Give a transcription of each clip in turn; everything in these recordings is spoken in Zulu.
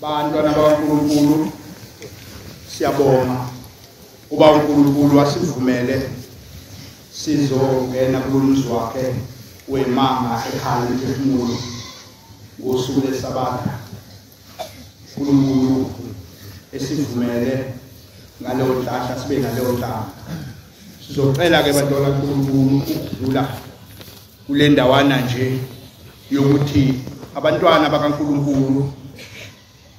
bantwana bakaNkulunkulu siyabonga uba uNkulunkulu wasivumele sizongena kulomzi wakhe wemanga ekhaya lephefumulo ngosuku leSabatha. uNkulunkulu esivumele ngaleyo nhlahla sibe ngaleyo ntanga. Sizocela ke bantwana bakaNkulunkulu ukudlula kule ndawana nje yokuthi abantwana bakaNkulunkulu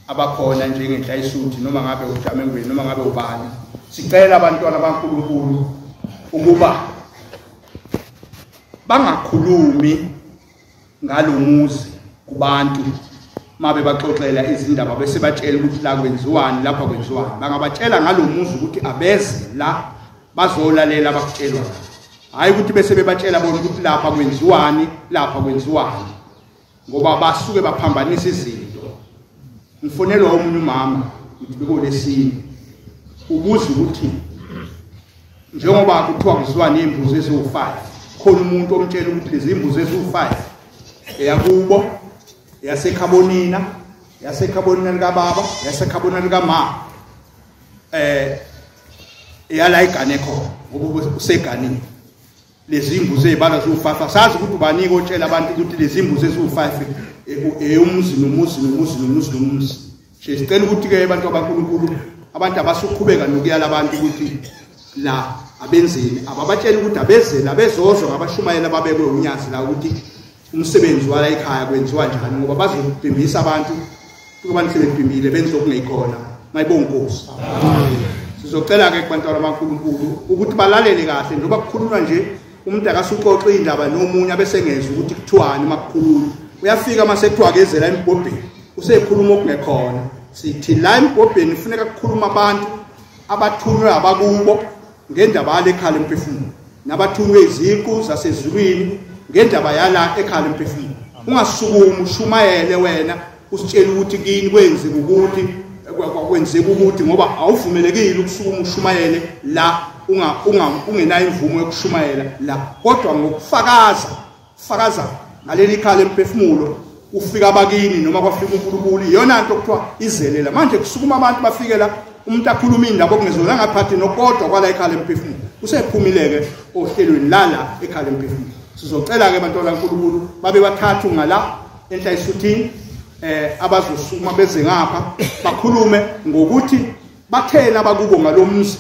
abakhona njengenhlayisuthi noma ngabe uJamengweni noma ngabe ubani, sicela abantwana bakaNkulunkulu ukuba bangakhulumi ngalomuzi kubantu mabe baxoxela izindaba bese batshela ukuthi la kwenziwani lapha kwenziwani. Bangabatshela ngalomuzi ukuthi abeze la bazolalela abakutshelwa, hayi ukuthi bese bebatshela bona ukuthi lapha kwenziwani lapha kwenziwani, ngoba basuke baphambanisa izinto. Ngifonela omunye umama ukuthi bekolesini ubuza ukuthi njengoba kuthiwa kuziwa nezimbuzi eziwu5, khona umuntu omtshela ukuthi lezi imbuzi eziwu5 eyakubo, yasekhabonina, yasekhabonina likababa, yasekhabonina likamama, eyala igane khona ngoba useganini. Lezi imbuzi ezibala ziwu5 asazi ukuthi ubanike otshela abantu ukuthi lezi imbuzi eziwu5 eyumuzi nomuzi nomuzi nomuzi nomuzi. Sicela ukuthi ke abantu bakaNkulunkulu, abantu abasuqhubeka nokuyala abantu ukuthi la abenzeni, ababatshela ukuthi abezela bezozwa ngabashumayela babekwe unyazi la ukuthi umsebenzi wala ekhaya kwenziwa njani, ngoba bazobhimbisa abantu abantu sebebhimbile benze okungeyikhona. Mayibonge Nkosi. Sizocela ke kubantwana bakaNkulunkulu ukuthi balalele kahle njengoba kukhulunywa nje. Umuntu akasuxoxa indaba nomunye bese ngezwe ukuthi kuthiwani makukhuluma. Uyafika mase kuthiwa kezela embhobheni usekhuluma okungekhona. Sithi la embhobheni kufuneka kukhuluma abantu abathunywe abakubo ngendaba yale ekhala emphefumulo, nabathunywe iziqu zasezulwini ngendaba yala ekhala emphefumulo. Ungasukumi ushumayele wena usitshela ukuthi kini kwenzeka ukuthi kwenzeka ukuthi, ngoba awuvumelekile ukusukuma ushumayele la ungenayo imvumo yokushumayela la, kodwa ngokufakaza ngaleli khala emphefumulo ufika abakini noma kwafika uNkulunkulu. Iyona nto kuthiwa izelela. Manje kusukuma abantu bafikela umuntu akhuluma indaba okungezona ngaphathi nokodwa kwala ekhala emphefumulo usephumileke ohlelweni lala ekhala emphefumulo. Sizocela ke bantwana bakaNkulunkulu babe bathathu ngala enhlayisuthini abazosukuma beze ngapha bakhulume ngokuthi bathena abakubo ngalomuzi,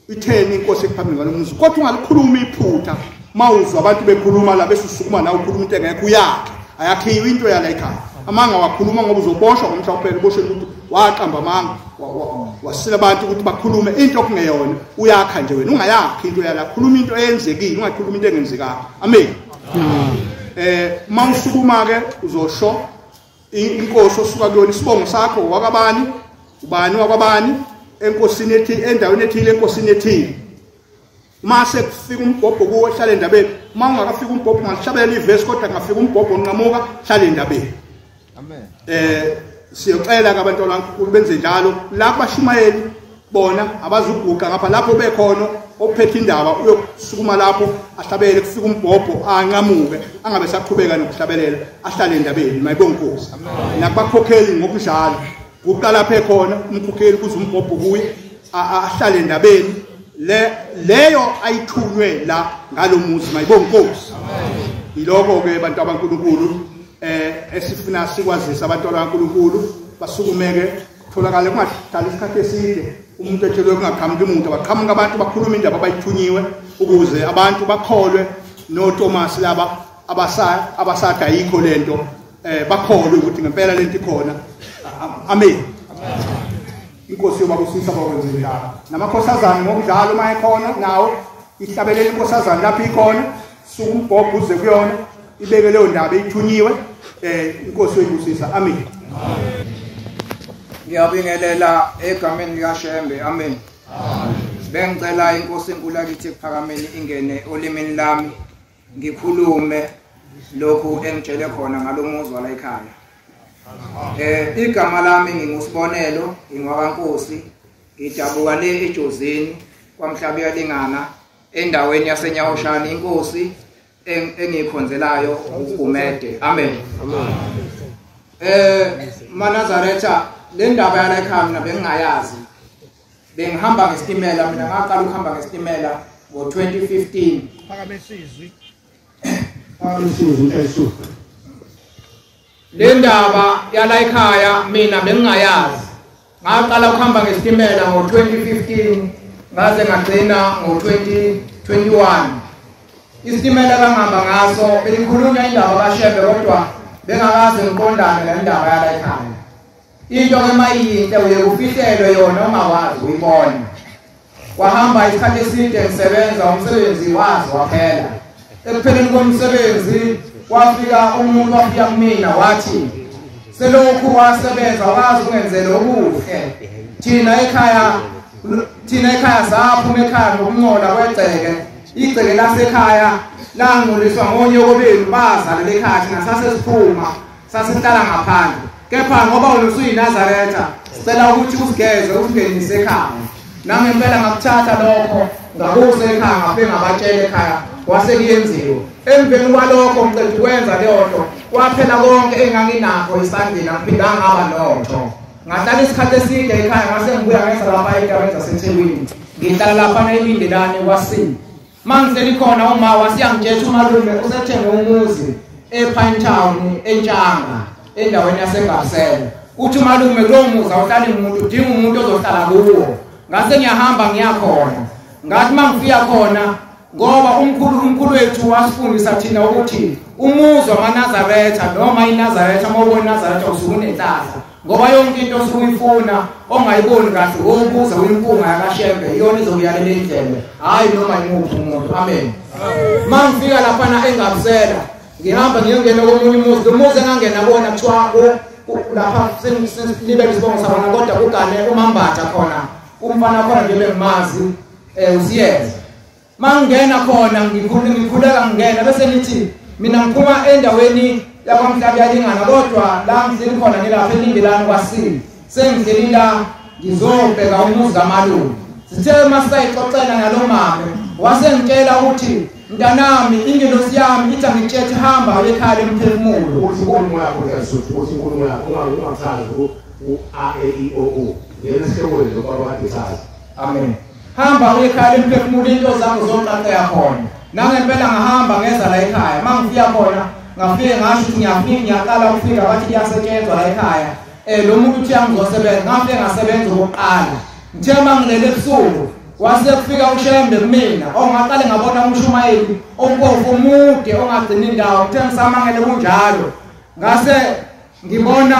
itheni inkosi ekuphambili ngalomuzi, kodwa ungalikhuluma iphutha. Mawuzwa abantu bekhuluma la bese usukuma nawe ukhuluma into engekho yakhe, ayakhiwe into yala ekhaya. Amanga wakhuluma ngoba uzoboshwa ngomhla kuphela, uboshwe ukuthi waqamba amanga wasila abantu ukuthi bakhulume into okungeyona. Uyakha nje wena, ungayakhi into yala, khuluma into eyenzekile, ungakhuluma into engenzekanga. Amen. Mawusukuma ke uzosho inkosi osuka kuyona, isibongo sakho wakabani, ubani wakwabani, enkosini ethile, endaweni ethile, enkosini ethile. Mase kufika umbhobho kuwo hlala endabeni. Uma ungakafika umbhobho ungashabela ivesi, kodwa ngafika umbhobho unqamuka hlala endabeni. Amen. Siyocela ke abantwana bakaNkulunkulu benze njalo. La kubashumayeli bona abazuguqa ngapha lapho bekhona ophethe indaba uyosukuma lapho ahlabele, kufika umbhobho anqamuke, angabe saqhubeka nokuhlabelela, ahlale endabeni. Mayibonge Nkosi. Nakubakhokheli ngokunjalo uqala lapha ekhona umkhokheli kuze umbhobho kuye ahlale endabeni leyo ayithunywe la ngalomuzi. Mayibonge Nkosi. Yiloko ke abantu bakaNkulunkulu esifuna sikwazisa abantwana bakaNkulunkulu basukumeke. Tholakala kungahlali isikhathi eside umuntu etshelwe kungaqhamuki umuntu, abaqhamuka abantu bakhuluma indaba abayithunyiwe ukuze abantu bakholwe. NoThomas laba abasada yikho lento bakholwe ukuthi ngempela lento ikhona. Amen. Inkosi yobabusisa bakwenze njalo. Namakhosazana ngokunjalo uma ekhona nawo ihlabelela inkosazana lapho ikhona, suka umbhobho uze kuyona ibeke leyo ndaba eyithunyiwe. Inkosi yobusisa. Amen. Ngiyabingelela egameni likaShembe. Amen. Bengicela inkosi enkulu yakithi ekuphakameni ingene olimini lami ngikhulume lokhu engitshele khona ngalomuzi wala ekhaya. Igama lami ngingusibonelo ingwakaNkosi, ngidabuka le eJozini kwaMhlabi yalingana endaweni yaseNyawoshani. Inkosi engikhonzelayo uGumede. Amen. Manazaretha le ndaba yala ekhaya mina bengingayazi. Bengihamba ngesitimela, mina ngaqala ukuhamba ngesitimela ngo-2015. Le ndaba yala ekhaya mina bengingayazi. Ngaqala ukuhamba ngesitimela ngo-2015 ngaze ngagcina ngo-2021. Isitimela bangihamba ngaso belikhulunywa indaba kaShembe kodwa bengakaze ngiqondane nendaba yala ekhaya. Into emayinte uye ufihlelwe yona ongawazi uyibona. Wahamba isikhathi eside ngisebenza umsebenzi wazi waphela. Ekupheleni komsebenzi wafika umuntu wafika kumina wathi selokhu wasebenza wazi ungenzele okuhle. Thina ekhaya saphuma ekhaya ngokuncola kwegceke. Igceke lasekhaya langoliswa ngonyoko benu bazala lekhaya thina sasesiphuma sasihlala ngaphandle. Kepha ngoba usuyinazaretha sicela ukuthi usigeze usingenise ekhaya. Nami ngempela ngakuthatha lokho ngakuse ekhaya ngafike ngabatshela ekhaya wasekuyenziwe. Emveni kwalokho ngicela ukwenza leyo nto kwaphela konke enganginakho isandleni ngaphinda ngaba notho. Ngahlala isikhathi eside ekhaya ngase ngibuya ngenza lapha eGabenza seThekwini. Ngihlala lapha eLindelane kwaSini. Mangihleli khona uma wasiyangitshela umalume usethenge umuzi ePine Town eNtshanga endaweni yaseGabsela. Uthi umalume lo muzi awuhlali umuntu udinga umuntu ozohlala kuwo. Ngase ngiyahamba ngiyakhona. Ngathi mangifika khona ngoba umkhulu wethu wasifundisa thina ukuthi umuzi wamaNazaretha noma iNazaretha mawubona iNazaretha usuke unenhlahla. Ngoba yonke into osuyifuna ongayiboni kahle ubuza uyimpunga yakaShembe iyona izokuyalela indlela. Hayi noma imuphi umuntu. Amen. Mangifika lapha eGabsela ngihamba ngiyongena komunye umuzi. Lo muzi engangena bona kuthiwa lapha libe isibongo sabona kodwa kugane uMambatha khona. Umfana khona nje bengimazi usiyenza. Mangena khona ngikhuleka ngingena bese ngithi mina ngiphuma endaweni yakwamhlabi yalingana kodwa la ngizeli khona ngilapha eLindelane kwaSini. Sengihleli la ngizobheka umuzi kaMalume. Sithe masayixoxela nalo mama wasengitshela ukuthi mntanami ingelosi yami ithi angitshela hamba ekhaya lemphefumulo. Unkulunkulu yakho yasuthu unkulunkulu yakho ungachazi A E I O U. Yena sewele lokho abathi. Amen. Hamba ekhaya lemphefumulo into zakho zonke yakhona. Nangempela ngahamba ngeza la ekhaya. Mangifika khona ngafike ngasho ukuthi ngiyaqala ukufika bathi kuyasetshenzwa la ekhaya. Lo muntu uthi angizosebenza ngafike ngasebenza okokuqala. Ngithe mangilele ebusuku wase kufika uShembe kumina ongaqale ngabona uMshumayeli ompofu omude ongagcina indawo. Ngithe ngisamangele kunjalo ngase ngibona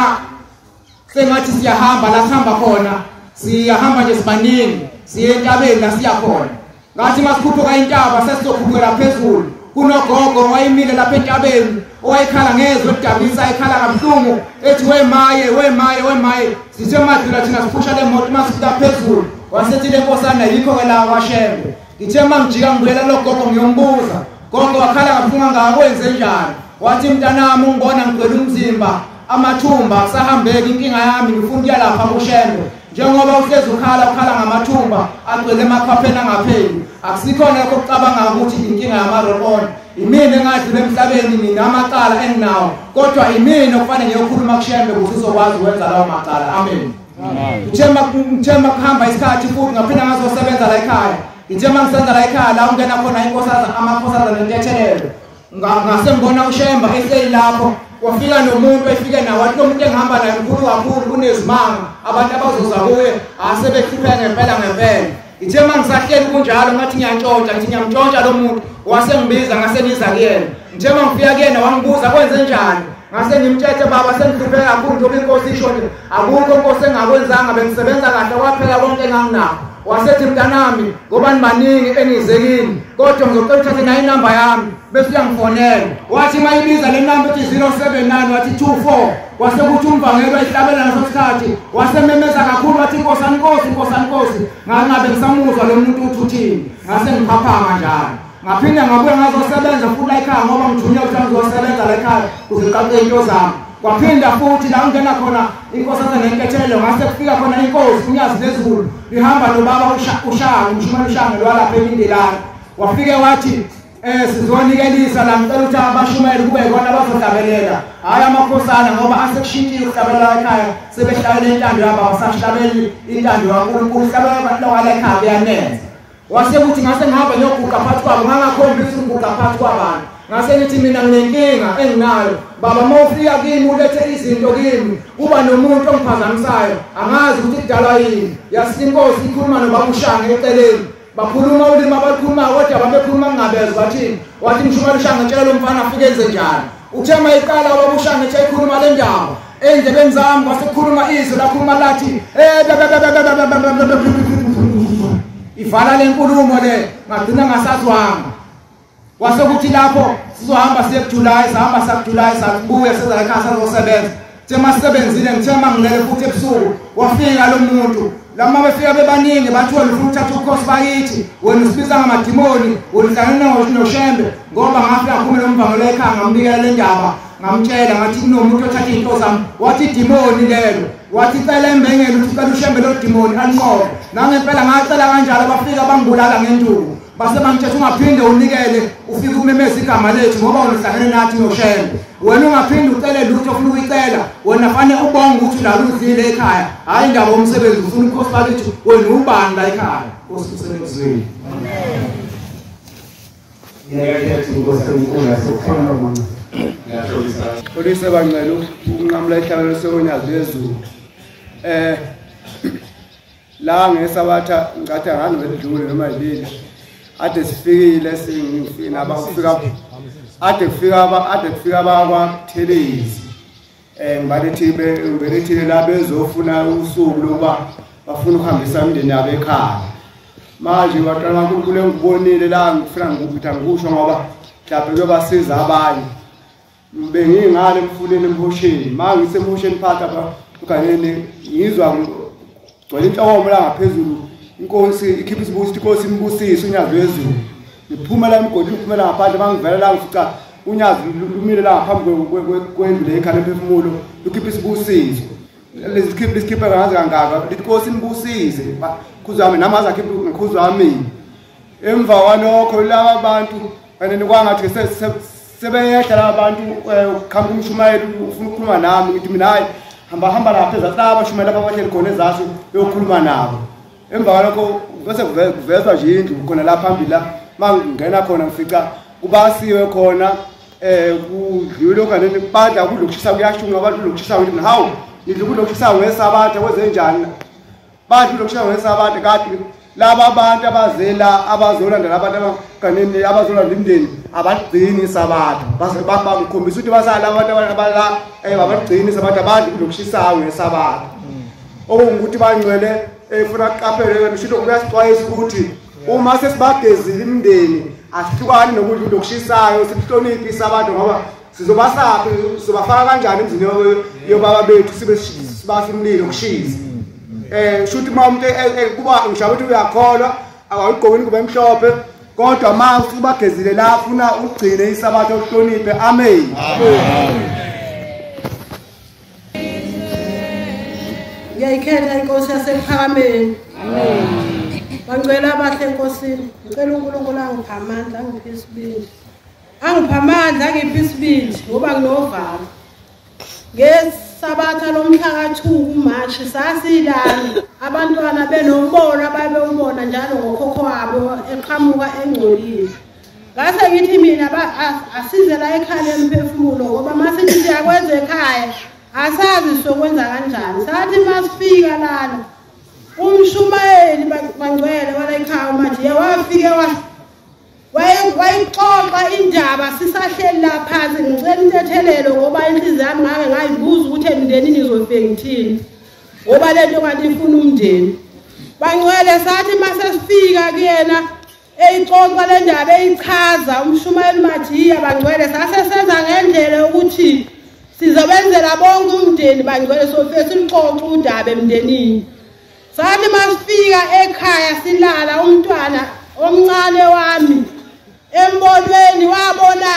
sengathi siyahamba la sihamba khona siyahamba nje sibaningi siye entabeni la siya khona. Ngathi masikhuphuka intaba sesizokhuphukela phezulu kunogogo wayimile lapha entabeni owayekhala ngezwe edabisa ekhala kabuhlungu ethi wemaye sithe madlula thina siphusha le moto masifika phezulu wasethi le nkosana yikho ke la kwaShembe. Ngithe mangijika ngibuyela lo gogo ngiyombuza gogo wakhala kabuhlungu ngakwenze njani. Wathi mntanami ungibona ngigcwele umzimba amathumba sahambeki inkinga yami ngifuna ukuya lapha kuShembe. Njengoba uhlezi ukhala ngamathumba agcwele emakhwapheni angapheli akusikhona lokho kucabanga ukuthi inkinga yamarobona. Imini engadlule emhlabeni nginamacala enginawo kodwa imini okufanele ngiyokhuluma kuShembe ukuthi uzokwazi ukwenza lawo macala. Amen. Ngithemba kuhamba isikhathi futhi ngaphinda ngazosebenza la ekhaya. Ngithemba ngisenza la ekhaya la ungena khona amakhosazana nentethelelo. Ngase ngibona uShembe eseyilapho wafika nomuntu efike nawo wathi umuntu engihamba naye mkhulu kakhulu kunezimanga abantu abazoza kuye asebekhipha ngempela. Ngithe mangisahleli kunjalo ngathi ngiyantshontsha ngithi ngiyamtshontsha lo muntu wase ngibiza ngase niza kuyena. Ngithe mangifika kuyena wangibuza kwenze njani. Ngase ngimthethe baba sengihlupheka kakhulu ngoba inkosi ishonile akukho inkosi engakwenzanga bengisebenza kahle kwaphela konke enganginakho. Wasethi mntanami ngoba nibaningi engizekini kodwa ngizocela uthathe nayo inamba yami bese uyangifonela. Wathi mayibiza le namba ethi 079 wathi 24 wasekuthi umvangelo ehlabela naso sikhathi wasememeza kakhulu wathi inkosana inkosi ngabe ngisamuzwa lo muntu uthi uthini. Ngase ngiphaphama njalo ngaphinda ngabuya ngazosebenza futhi la ekhaya ngoba ngithunyelwe ukuthi ngizosebenza la ekhaya uziqaqe into zami. Kwaphinda futhi la ungena khona inkosana nenkethelelo ngase kufika khona inkosi unyazi lezulu lihamba nobaba uMshumayeli lwalapha eLindelane. Wafike wathi sizonikelisa la ngicela ukuthi abashumayeli kube khona abazohlabelela hayi amakhosana ngoba asekushintshile ukuhlabela ekhaya sebehlabela intando yabo abasahlabeli intando kaNkulunkulu hlabela ekhaya kuyanenza wase kuthi ngase ngihamba ngiyoguqa phakathi kwabo ngangakhombisa ukuguqa phakathi kwabantu ngase ngithi mina nginenkinga enginayo baba mawufika kimi ulethe izinto kimi kuba nomuntu ongiphazamisayo angazi ukuthi kudala yini yasithi inkosi ikhuluma nobaba uShange eceleni bakhuluma ulimi abakhuluma kodwa babekhuluma ngingabezwa bathini wathi mshumali uShange tshela lo mfana afike enze njani uthe mayiqala baba uShange tshela ikhuluma le ndaba endlebeni zami kwasekukhuluma izwi lakhuluma lathi ivala lenkulumo le ngagcina ngasazwanga wase kuthi lapho sizohamba siye kuJuly sahamba sakuJuly sabuya seza ekhaya sazosebenza thema sisebenzile ngithema ngilele futhi ebusuku wafika lo muntu lama befika bebaningi bathi wena ufuna ukuthatha ukhosi bakithi wena usibiza ngamadimoni ulihlangana noShembe ngoba ngafika kume nomvangelo ekhaya ngambikela le ndaba ngamtshela ngathi kunomuntu othatha into zami wathi dimoni lelo wathi cela embengele ukuthi ucela uShembe lo dimoni anqobe nangempela ngacela kanjalo bafika bangibulala ngenduku base bangithethe ungaphinde unikele ufike ukumemeza igama lethu ngoba ulihlangene nathi noShembe wena ungaphinde ucele lutho ufuna ukuyicela wena fanele ubonge ukuthi la udlile ekhaya hayi indaba omsebenzi ufuna ukhosi bakithi wena ubani la ekhaya Nkosi usebenzweni ngiyakhetha inkosi enkulu yasekhona mama Polisi bangcela ukunqamula ihlangano sekonyazi yezulu la ngesabatha ngathi ngani ngedlule noma yini ade sifikile singifina abafika ade kufika bakwaThelezi ngibelethile la bezofuna usuku lokuba bafuna ukuhambisa umndeni yabo ekhaya manje baqala uNkulunkulu engibonile la ngifuna ngikuthi ngikusho ngoba mhlawumbe kuyobasiza abanye bengingale emfuleni emhosheni manje ngisemhosheni phakathi apha uganeni ngizwa gcwele inhlobo la ngaphezulu inkosi ikhipha isibusiso inkosi imbusise unyazi wezulu ngiphuma la emgodini uphumela ngaphandle bangivela la ngifica unyazi lumile la ngaphambi kwendlu le ekhaya emphefumulo ukhipha isibusiso lezi khipha ngazi kangaka lithi inkosi imbusise khuzami namazi akhipha ngikhuzami emva kwalokho laba abantu kanene kwangathi sebeyehla abantu khamba umshumayeli ufuna ukukhuluma nami ngithi mina hayi hamba lapha ezataba abashumayeli ababatheli khona ezaso beyokhuluma nabo emva kwalokho bese kuvezwa nje indlu khona lapha phambili la mangena khona ngifica kubasiwe khona kudlule kanene badla kulokushisa kuyashunga abantu lokushisa ngithi hawu ngidla kulokushisa ngesabatha kwezenjani badla lokushisa ngesabatha kade laba abantu abazela abazolandela abantu abakanene abazolanda imndeni abagcini isabatha bangikhombisa ukuthi basala abantu abala abagcini isabatha abadli lokushisayo ngesabatha okungukuthi bangcwele efuna kuqaphele ngisho ukuyasixwayisa ukuthi uma sesibagezile imndeni asihlukani nokudla lokushisayo sihloniphe isabatha ngoba sizobasaphi sizobafaka kanjani emzini yobaba bethu sibe sibasa umlilo kushisa shuthi umuntu kuba ngisho ukuthi uyakholwa awayigqokini kube emhlophe kodwa manje ubagezile la ufuna ugcine isabatha uhloniphe amen ngiyayikhetha inkosi yasePhakameni amen bangcwela abahle enkosini ngicela uNkulunkulu angiphe amandla angiphe isibindi angiphe amandla angiphe isibindi ngoba nginovalo ngesabatha lomhla ka2 kuMashi sasilana abantwana benombono ababewubona njalo ngokhokho wabo eqhamuka engcolile ngase ngithi mina asize la ekhaya emphefumulo ngoba masithi siyakwenza ekhaya asazi sokwenza kanjani sathi masifika lana umshumayeli bangcwele wala ekhaya manje wafike wayixoxa indaba sisahleli la phansi ngicela intethelelo ngoba inhliziyo yami ngake ngayibuza ukuthi emndenini izofika ngithini ngoba lento kanti ifuna umndeni bangcwele sathi mase sifika kuyena eyixoxa le ndaba eyichaza umshumayeli Mathiya bangcwele sasesenza ngendlela ukuthi sizobenzela bonke umndeni bangcwele sofike silixoxe udaba emndenini sathi masifika ekhaya silala umntwana omncane wami embonweni wabona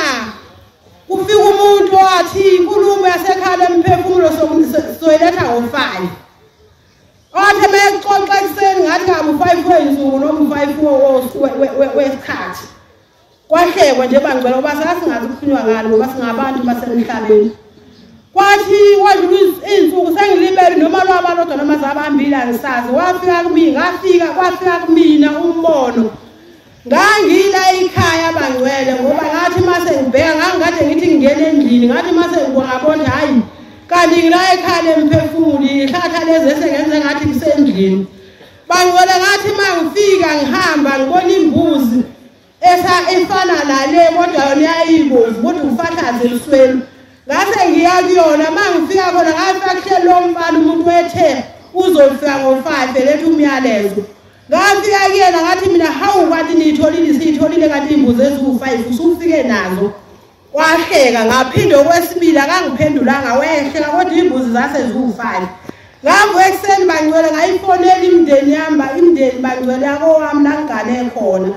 kufika umuntu wathi inkulumo yasekhala emphefumulo soyiletha ngo5 wathi mexoxa ekseni ngathi ngamu5 wenzuku noma 5 wesikhathi kwahlekwa nje bangcwele ngoba sasingazi kukhulunywa ngalo ngoba singabantu basemhlabeni kwathi wadlula izinsuku sengilibele noma lwabalodwa noma zabambili angisazi kwafika kumina umbono ngangila ekhaya bangcwele ngoba ngathi mase ngibheka ngangade ngithi ngingena endlini ngathi mase ngibona hayi kanti ngila ekhaya emphefumuli ihlahla lezi esengenze ngathi ngisendlini bangcwele ngathi mangifika ngihamba ngibona imbuzi efana nale kodwa yona yayibovu kodwa ufathaze elisweni ngase ngiya kuyona mangifika khona ngafika kuhlelo lomfana umuntu wethe uzofika ngo5 lethu umyalezo ngafika kuyena ngathi mina hawu kwathi siyitholile kanti imbuzi eziwu5 usufike nazo wahleka ngaphinde okwesibili akangiphendulanga wehleka kodwa imbuzi zase ziwu5 ngavuka ekseni bangcwele ngayifonela imndeni bangcwele yakowami la ngigane khona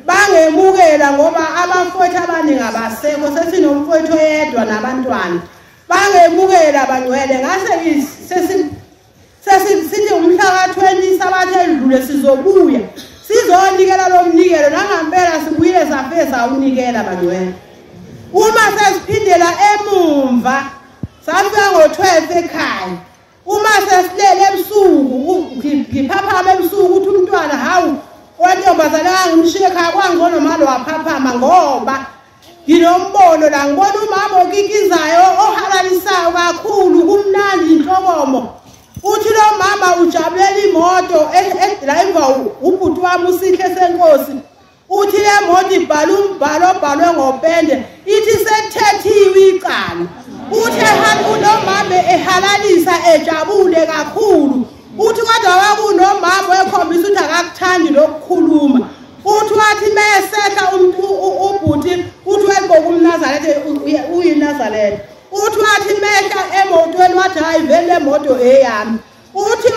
bangemukela ngoba abafowethu abaningi abasekho sesinomfowethu oyedwa nabantwana bangemukela bangcwele ngase sesithi umhla ka20 sabathe edlule sizobuya sizonikela lo mnikelo nangampela sibuyile safeza unikela bangcwele uma sesiphindela emumva safika ngo12 ekhaya uma sesilele ebusuku ngiphaphama ebusuku ukuthi umntwana hawu wantombazana ngimshiye ekhaya kwangcono malo waphaphama ngoba nginombono la ngibona umama okikizayo ohalalisayo kakhulu kumnandi inhlokomo uthi lo mama ujabulela imoto edriver ubhuti wami usihle senkosi uthi le moto ibhala umbhalo obhalwe ngopende ithi sethethiwe icala uthe unomama ehalalisa ejabule kakhulu uthi kodwa wakunomama ekhombisa ukuthi akakuthandi lokukhuluma uthi wathi mesehla ubhuti uthi wengokumNazaretha uyinazaretha uthi wathi mehla emotweni wathi hayi vele moto eyami uthi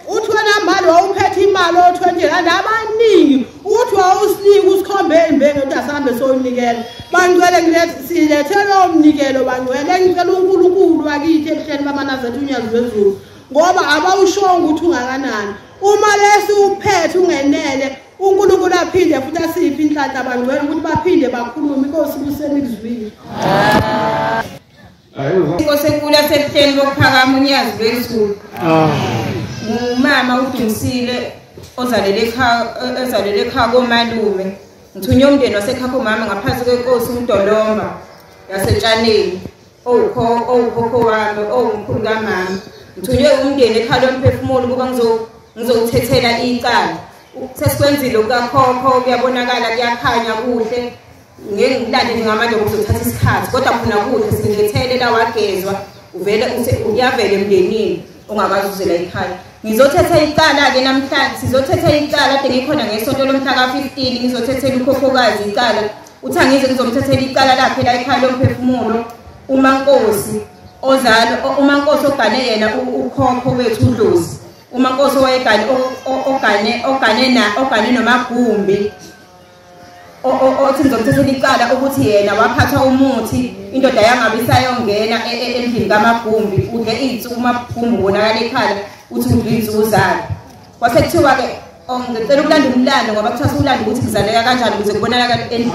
uthi wena mali wawuphethe imali o20 rand abaningi uthi wawusinika usikhombe embenge ukuthi asambe soyinikela bangcwele silethela umnikelo bangcwele ngicela uNkulunkulu wakithi ebuhleni bamaNazaretha unyazi lwezulu ngoba abawushonga ukuthi ungakanani uma lesi uphethe ungenele uNkulunkulu aphinde futhi asiphi inhlanhla bangcwele ukuthi baphinde bakhulume inkosi kusenikuzwini inkosi enkulu yasebuhleni bokuphakama unyazi lwezulu umama uDumisile ozalele ekhaya komalume ngithunywe umndeni wasekhaya komama ngaphansi kwenkosi uMdolomba yaseTshaneni owukhokho wami owumkhulu kamama ngithunywe umndeni ekhaya lomphefumulo ukuba ngizowuthethela icala sesikwenzile ukakhokho kuyabonakala kuyakhanya kuhle ngeke ngilande ngamanje ngizothatha isikhathi kodwa khona kuhle singethele la wagezwa uvele uyavela emndenini ongakazi uzela ekhaya ngizothetha icala ke namhlanje sizothetha icala kade ngikhona ngesonto lomhla ka15 ngizothethela ukhokhokazi icala uthi angize ngizomthethela icala lakhe la ekhaya lomphefumulo uMankosi ogane yena ukhokho wethu uDlozi uMankosi wayegane ogane noMagumbi othi ngizomthethela icala ukuthi yena waphatha umuthi indoda yangabe isayongena endlini kaMagumbi udle izinsuku uMagumbi ubonakala ekhaya uthi udle izinsuku zakhe kwase kuthiwa ke ngicela ukulanda umlando ngoba kuthiwa ulanda ukuthi kuzaleka kanjani ukuze kubonakala endlini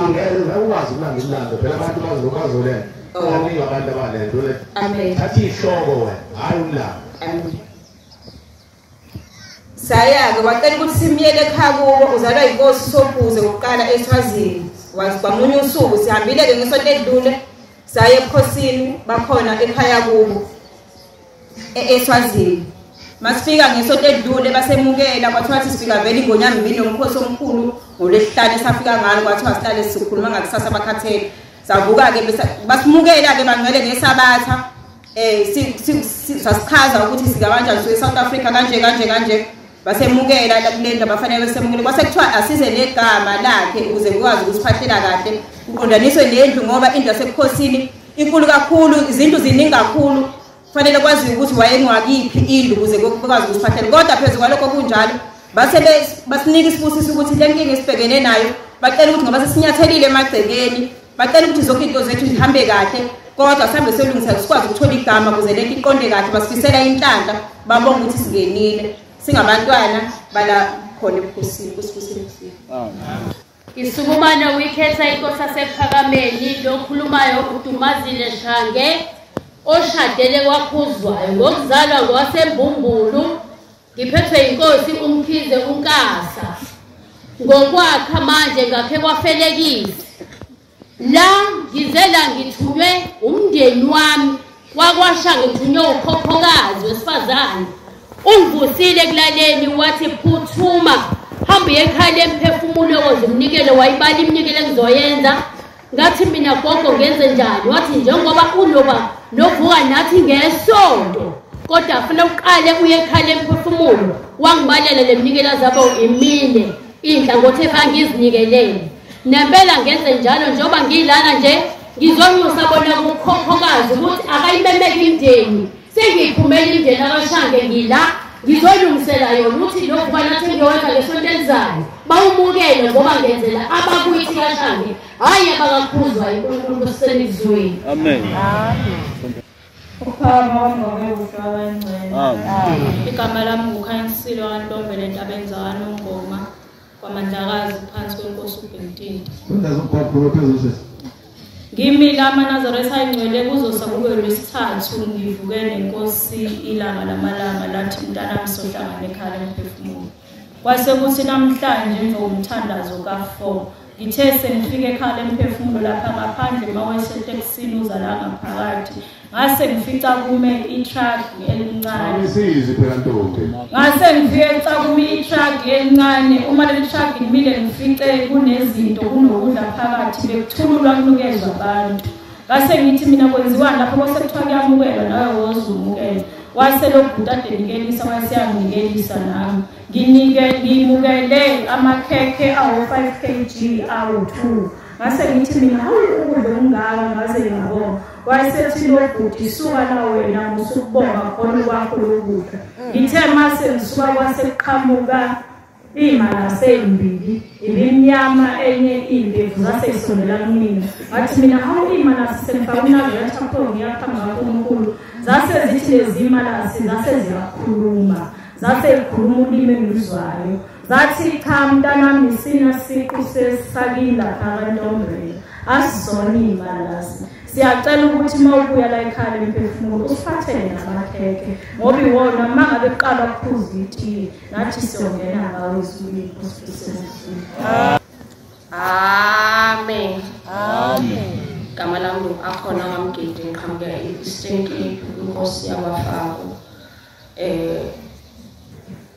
ukwazi ukulanda umlando phela abantu bazolela abaningi abantu abalento le amen athi ihloko wena hayi umlando amen saya-ke wacela ukuthi simyele ekhaya kubo uzalwa inkosi Sobhuze ukuqala eSwazini kwamunye usuku sihambile-ke ngesonto edlule saya ebukhosini bakhona ekhaya kubo eSwazini masifika ngesonto edlule basemukela kwathiwathi sifika vele iNgonyambili nomkhosi omkhulu ngoLwesihlanu safika ngalo kwathiwa sihlale sikhuluma ngakusasa bakhathele savuka-ke basimukela-ke bangcwele ngesabatha sasichaza ukuthi sikabanjani suke eSouth Africa kanje basemukela kulento bafanele besemukele kwase kuthiwa asize negama lakhe ukuze kukwazi ukusiphathela kahle uqondaniswe nendlu ngoba indlu yasebukhosini inkulu kakhulu izinto ziningi kakhulu kufanele kwazi ukuthi wayengwakiphi indlu ukuze kukwazi ukusiphathela kodwa phezulu kwalokho kunjalo basinika isibusiso ukuthi le nkinga esibhekene nayo bacela ukuthi ngoba sesinyathelile emagcekeni bacela ukuthi zonke into zethu zihambe kahle kodwa sihambe selungisa sikwazi ukuthola igama ukuze lento iqonde kahle basifisela inhlanhla babonga ukuthi singenile singabantwana bala khona ebukhosini kusifuseni Isukumana wikhetha inkosi asephakameni lokhulumayo uDumazile Shange oshadele kwakhuzwayo ngokuzalwa ngwaseMbumbulu ngiphethwe inkosi uMkhize uNkasa ngokwakha manje ngakhe kwafelekisi la ngizela ngithunywe umndeni wami wakwasha ngithunywe ukhokhokazi wesifazane ungivusile kulaleni wathi phuthuma hamba ekhaya lemphefumulo ozimnikele wayibala iminikelo engizoyenza ngathi mina gogo ngenze njani wathi njengoba unoba novuka nathi ngesonto kodwa afuna uqale uye ekhaya lemphefumulo wangibalela leminikelo zabo imine inhlangothi ebangizinikelele nempela ngenze njalo njengoba ngilana nje ngizonyusa bona kukhokhokazi ukuthi akayimemeke imndeni sengiyiphumela imndeni akashange ngila ngizolungisela yona ukuthi lokhu banathi ngiyowenza ngesonto elizayo bawumukele ngoba ngenzela abakuyithi kashange hhayi abakakhuzwa uNkulunkulu kusenizweni. Amen. Igama lami nguKhanyisile kaNtombela Ntabenzana uNgoma kwaMandlakazi phansi kwenkosi uBentinti. Ngimila amaNazaretha ayingcwele kuzosa kube lwesithathu ngivuke nenkosi ilanga lamalanga lathi mntanami sohlangana ekhaya emphefumulo. Kwase kuthi namhlanje emva komthandazo ka4 ngithe sengifike ekhaya emphefumulo lapha ngaphandle mawesetekisini uzala ngaphakathi ngase ngifica kume itruck elincane. Ngisize phela Ntombi. Ngase ngifica kume itruck elincane uma le truck ngimile ngifice kunezinto kunokudla phakathi bekuthululwa kunukezwa abantu. Ngase ngithi mina kwenziwani lapho bose kuthiwa kuyamukelwa nawe wozumukela. Wase lokudade nikelisa wasiyangikelisa nami. Ngimukele amakhekhe awu5 kg awu2. Ngase ngithi mina ukudla ungaka ngaze ngabona. Wayesethi lokudla suka la wena musukubonga khona kwakho lokudla. Ngithe mase ngisuka kwaseqhamuka imala sembili ibimnyama enye imbevu zase isondela kumina. Wathi mina hawu imala sisefakuna ngiyathapho ngiyaphanga kaNkulunkulu. Zase zithi lezi imala zase ziyakhuluma. Zase ikhuluma ulimi engizwayo. Zathi cha mntanami sina siqu sesakila kaNtombela asizona imalasi. Siyacela ukuthi mawubuya la ekhaya emphefumulo usiphathele namakhekhe ngoba iwona mangabe kuqala ukuphuza iti nathi siyongena ngawo izulu kusifiseni. Amen. Amen. Gama lami akhona wamgidi ngiqhamuke eStink inkosi yabafaku.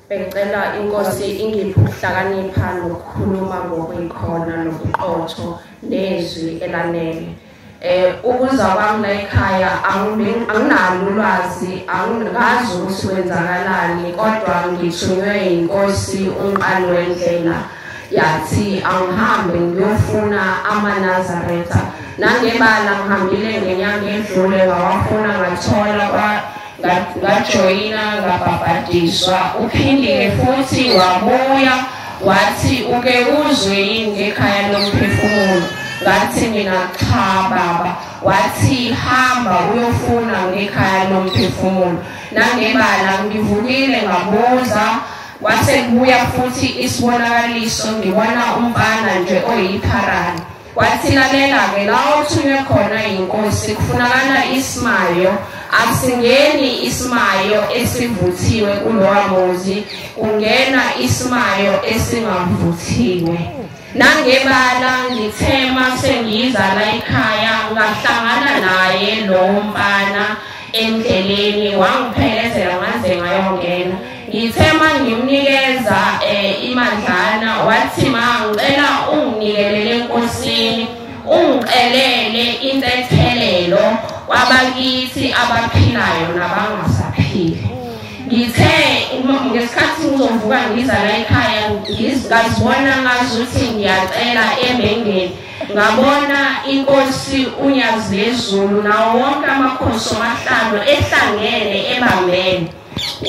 Bengicela inkosi ingiphe ukuhlakanipha nokukhuluma ngokwekhona nobuqotho nezwi elanele. Ukuza kwami la ekhaya anginalo ulwazi angazi ukuthi kwenzakalani kodwa ngithunywe inkosi uNqalo wendlela yathi angihambe ngiyofuna amaNazaretha nangebala ngihambile ngenyanga edlule ngawafuna ngathola ngajoyina ngabhabhadiswa uphindile futhi wabuya wathi uke uzwe yini ngekhaya lomphefumulo. Ngathi mina cha baba. Wathi hamba uyofuna ngekhaya lomphefumulo. Nangebala ngivukile ngabuza wase kubuya futhi isibonakaliso ngibona umfana nje oyipharani. Wathi lalela-ke la othunywe khona inkosi kufunakala isimayo asingeni isimayo esivuthiwe kulowa muzi kungena isimayo esingavuthiwe. Nangebala ngithema sengiza la ekhaya ngahlangana naye lo mfana endleleni wangiphelezela ngaze ngayongena. Ngithema ngimnikeza imandlana wathi ngicela unginikele enkosini ungicelele intethelelo kwabakithi abaphilayo nabangasaphili. Ngithe ngesikhathi ngizovuka ngiza la ekhaya ngizibona ngazuthi ngiyacela embengeni ngabona inkosi uNyazi lezulu nawo wonke amakhosi amahlanu ehlangene ebambene.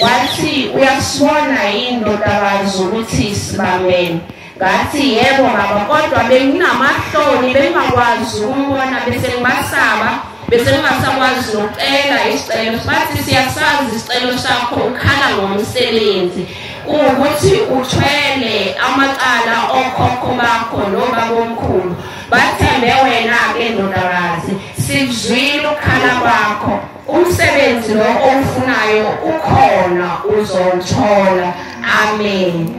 Wathi uyasibona indodakazi ukuthi sibambene. Ngathi yebo baba kodwa benginamahloni bengakwazi ukumbona bese ngibasaba bese ngingasakwazi nokucela isicelo. Bathi siyasazi isicelo sakho ukhala ngomsebenzi ukuthi uthwele amacala okhokho bakho nobaba omkhulu. Bathembe wena-ke ndodakazi sikuzwile ukukhala kwakho umsebenzi lo ofunayo ukhona uzothola. Amen.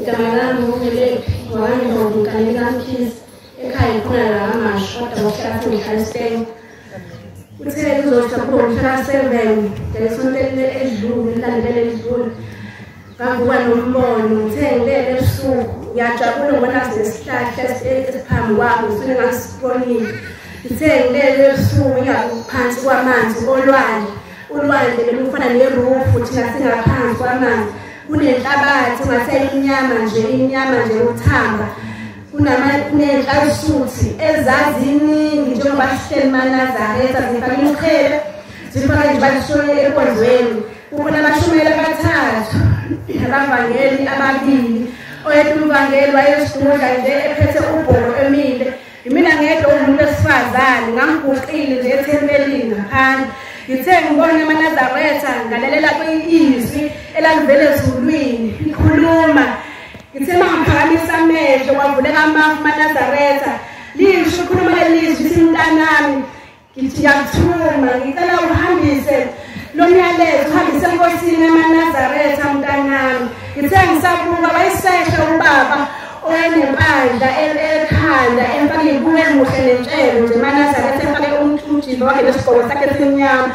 Igama lami nguLepi Wandlovu kanye kaMkhize ekhaya khona la amasho kodwa ngokuhlala ngihlaliseni. Uthe kuzohlala ngomhla 7 ngesontele edlule landele edlule. Ngakuba nombono uthe ngilele ebusuku ngiyajabula ngibona sinesihlahla esiphambi kwami ngifuna ngasibonile. Uthe ngilele ebusuku ngiyaphansi kwamanzi olwandle. Ulwandle belufana nerufu thina singaphansi kwamanzi. Kunenhlabathi ngaseyinyama nje uthamba. Kunenhlansuthi ezaziningi njengoba sihleli eManazaretha zifaka imkhele zifaka nje bashoye enkonzweni. Kukhona abashumeli abathathu abavangeli ababili. Oyedwa umvangeli wayesidudla nje ephethe ubholo emile. Mina ngedwa umuntu wesifazane ngangiguqile nje ethempelini ngaphandle. Ngithe ngibona eManazaretha ngalalela izwi elalivele ezulwini likhuluma. Ngithe mangiphakamisa amehlo kwavuleka amafu eManazaretha lisho ukhuluma lelizwi lithi mntanami ngithi ngiyakuthuma ngicela uhambise lo myalezo uhambise enkosini eManazaretha mntanami. Ngithe ngisabuka wayesehla ubaba oyenempandla ekhanda empake ibuke emuhle nentshelo nje eManazaretha empake umjimbo wakhe nesigqoko sakhe esimnyama.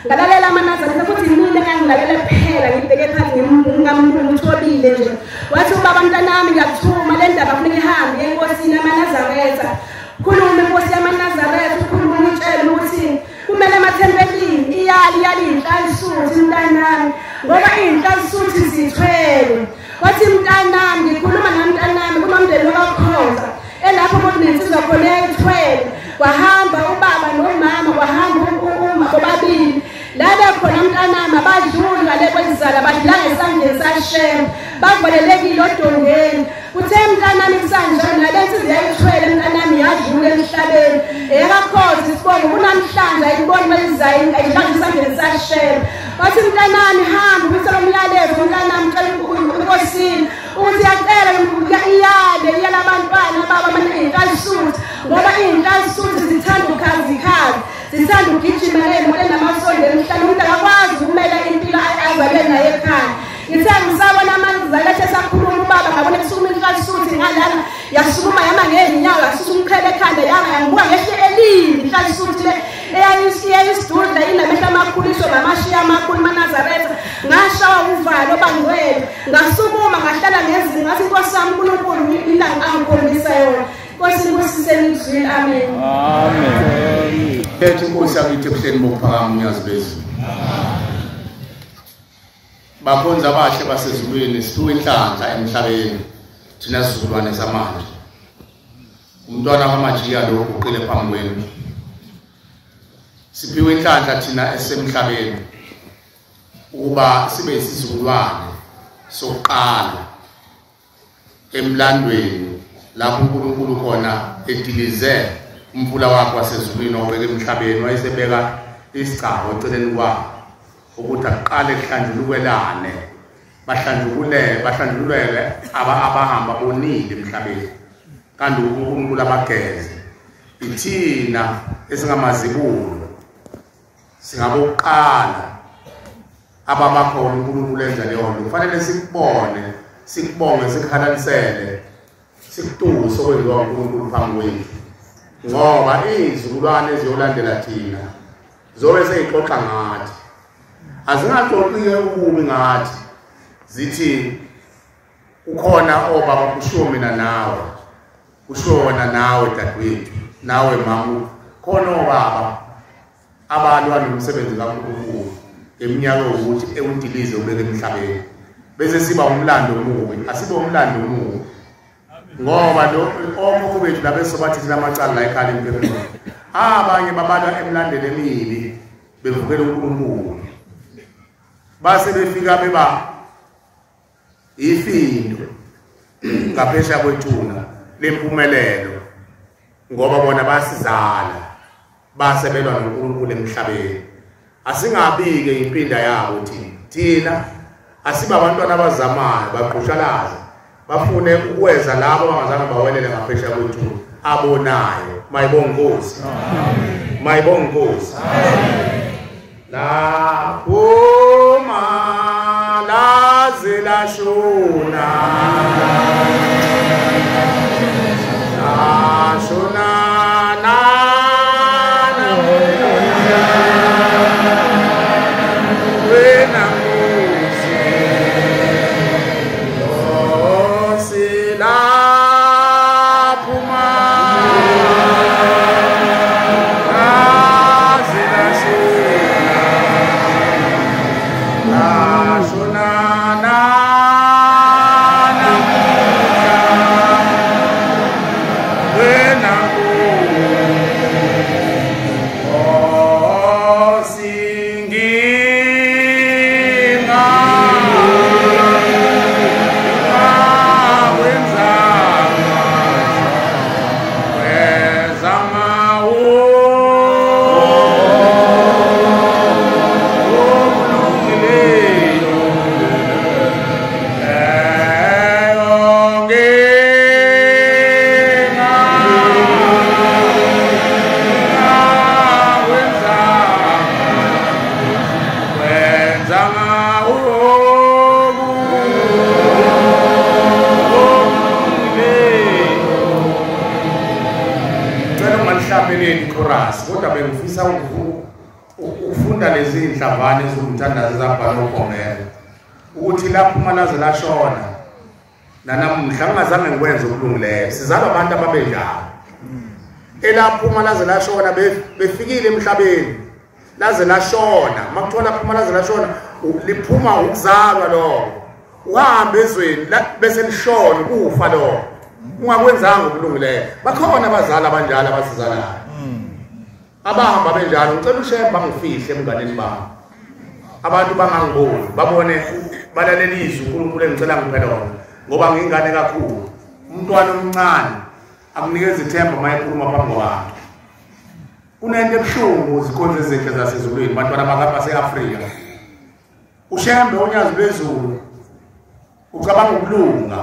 Ngalalela aManazaretha futhi mina ngangilalela kuphela ngibheke phansi ngingamuntu utholile nje. Wathi ubaba mntanami ngiyakuthuma le ndaba kufanele ihambe enkosini eManazaretha. Khuluma inkosi yaManazaretha ukhuluma umtshela ukuthi kumele emathempelini iyali inhlansuthi mntanami ngoba inhlansuthi zithwele. Wathi mntanami ngikhuluma namntanami kunomndeni wakaKhoza elapho kunensizwa khona ethwele. Wahamba ubaba nomama wahamba uma bobabili. Laba khona mntanami abadluli ngale kwenzala badlala ngesandleni saShem bavalelekile odongeni. Uthe mntanami kusanjani nalensizwa yayithwele mntanami yadlula emhlabeni. EkaKhoza isibongo kunamhlanje ayiboni melizayo ayidlala ngesandleni saShem. Wathi mntanami hamba ubisela umyalezo mntanami cela inkosini ukuthi yacela iyale abantwana baba abaney'nhlansuthi ngoba iy'nhlansuthi zithanda ukhazikhazi zithanda ugijima ngey'moto namasonto emhlane umuntu akakwazi ukumela impilo azabe nayo ekhaya. Ngithe ngisabona aManazaretha esakhuluma ubaba ngabona kusukuma inhlansuthi ngalana yasukuma yama ngey'nyawo yasusa umqhele ekhanda yangibuka ngehle elinde inhlansuthi le eyayisidudla inamehlo amakhulu isho ngamashiya amakhulu eManazaretha. Ngashawa uvalo bangcwele ngasukuma ngahlala ngezini ngathi Nkosi yami uNkulunkulu ilanga angikhombisa yona. Nkosi ngusiseni izwi. Amen. Amen. Ethi Nkosi yakithi ebuhleni bokuphakama umnyazi bezulu. Bakhonza abahle basezulwini siphiwe inhlanhla emhlabeni thina sizukulwane samanje. Umntwana kaMajiya lo uqile phambi kwenu. Siphiwe inhlanhla thina esemhlabeni ukuba sibe isizukulwane sokuqala emlandweni lapho uNkulunkulu khona edilize umfula wakhe wasezulwini obeka emhlabeni wayesebeka isigcawu eceleni kwakhe ukuthi aqale kuhlanjulukelane bahlanjululele abahamba bonile emhlabeni kanti uNkulunkulu abageze. Ithina esingamazibulo singabokuqala ababakhona uNkulunkulu enza leyo nto. Kufanele sikubonge sikhalalisele sikutuse okwenziwa uNkulunkulu phambi kwethu ngoba izizukulwane eziyolandela thina zobe seyixoxa ngathi. Azingaxoxi ububi ngathi zithi ukhona obaba kushiwo mina nawe kushiwo wona nawe dadewethu nawe mamu khona obaba abalwa nomsebenzi kaNkulunkulu eminyaka ukuthi ewudilize ubeke emhlabeni bese siba umlando omubi. Asibe umlando omubi ngoba lo okhokho bethu labeso bathi thina amacala la ekhaya empilweni abanye babalwa emlandweni emibi bevukela uNkulunkulu base befika beba ifindo ngaphesha kwethuna lempumelelo ngoba bona basizala basebelwa noNkulunkulu emhlabeni. Asingabike impinda yabo thina asiba abantwana abazamayo baqhushalaza bafune ukwenza labo abangazange bawelele ngaphesheya kwethu abonayo. Mayibonge Nkosi. Mayibonge Nkosi. Lapho malaze lashona ufunda lezi inhlavane zomthandazo zabhala uGomela ukuthi lapho malaze lashona nanamuhla ngazange ngikwenze ukulungileyo sizaba abantu ababenjalo elapho malaze lashona befikile emhlabeni laze lashona makuthiwa lapho malaze lashona liphuma ukuzalwa lo uhambe ezweni bese lishona kufa lo ungakwenzanga ukulungileyo bakhona abazali abanjalo abasizanayo abahamba benjalo ngicela uShembe bangifihle emnganeni bami abantu bangangiboni babone balalelizwe uNkulunkulu engicela ngiphele wona ngoba ngingane kakhulu umntwana omncane akunikeza ithemba mayikhuluma phambi kwabantu kunento ebuhlungu zikhonze ezinhle zasezulwini bantwana base-Afrika uShembe unyazi lwezulu ucabanga ukulunga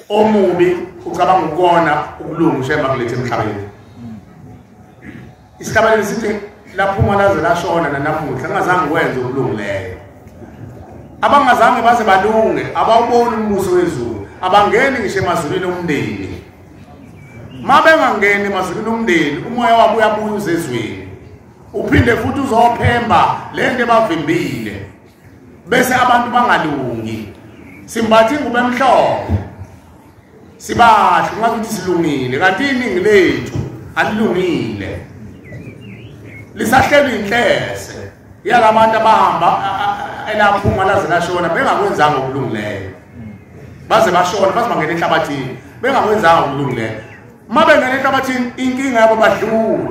omubi ucabanga ukona ukulunga uShembe akulethe emhlabeni isihlabelelo sithi lapho malaze lashona nanamuhla ngazange kwenze ukulungileyo abangazange baze balunge abawubona umbuso wezulu abangeni ngisho emazulwini omndeni mabengangeni emazulwini omndeni umoya wabo uyabuya uzezweni uphinde futhi uzophemba lento ebavimbile bese abantu bangalungi simbathi ingube emhlophe sibahle ngathi silungile kanti iningi lethu alilungile lisahlelwe inhlese yalabantu abahamba elapho malaze lashona bengakwenzanga ukulungileyo baze bashona baze bangena enhlabathini bengakwenzanga ukulungileyo mabengena enhlabathini inkinga yabo badlula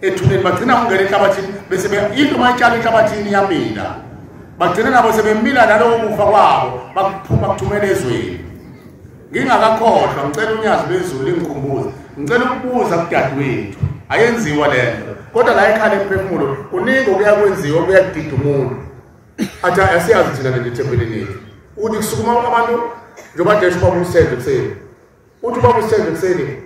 ethuneni bagcina ungena enhlabathini bese into mayitshala enhlabathini yamila bagcina nabo sebemila nalowo kufa kwabo bakuphuma kuthumela ezweni ngingakakhohlwa ngicela unyazi lwezulu lingikhumbuze ngicela ukubuza kudadewethu ayenziwa lento kodwa la ekhaya emphefumulo kuningi okuya kwenziwa okuya kudida umuntu athi asiyazi thina leli thempelini lethu uthi kusukuma abantu njengoba nje ubaba usenze kuseni uthi ubaba usenze kuseni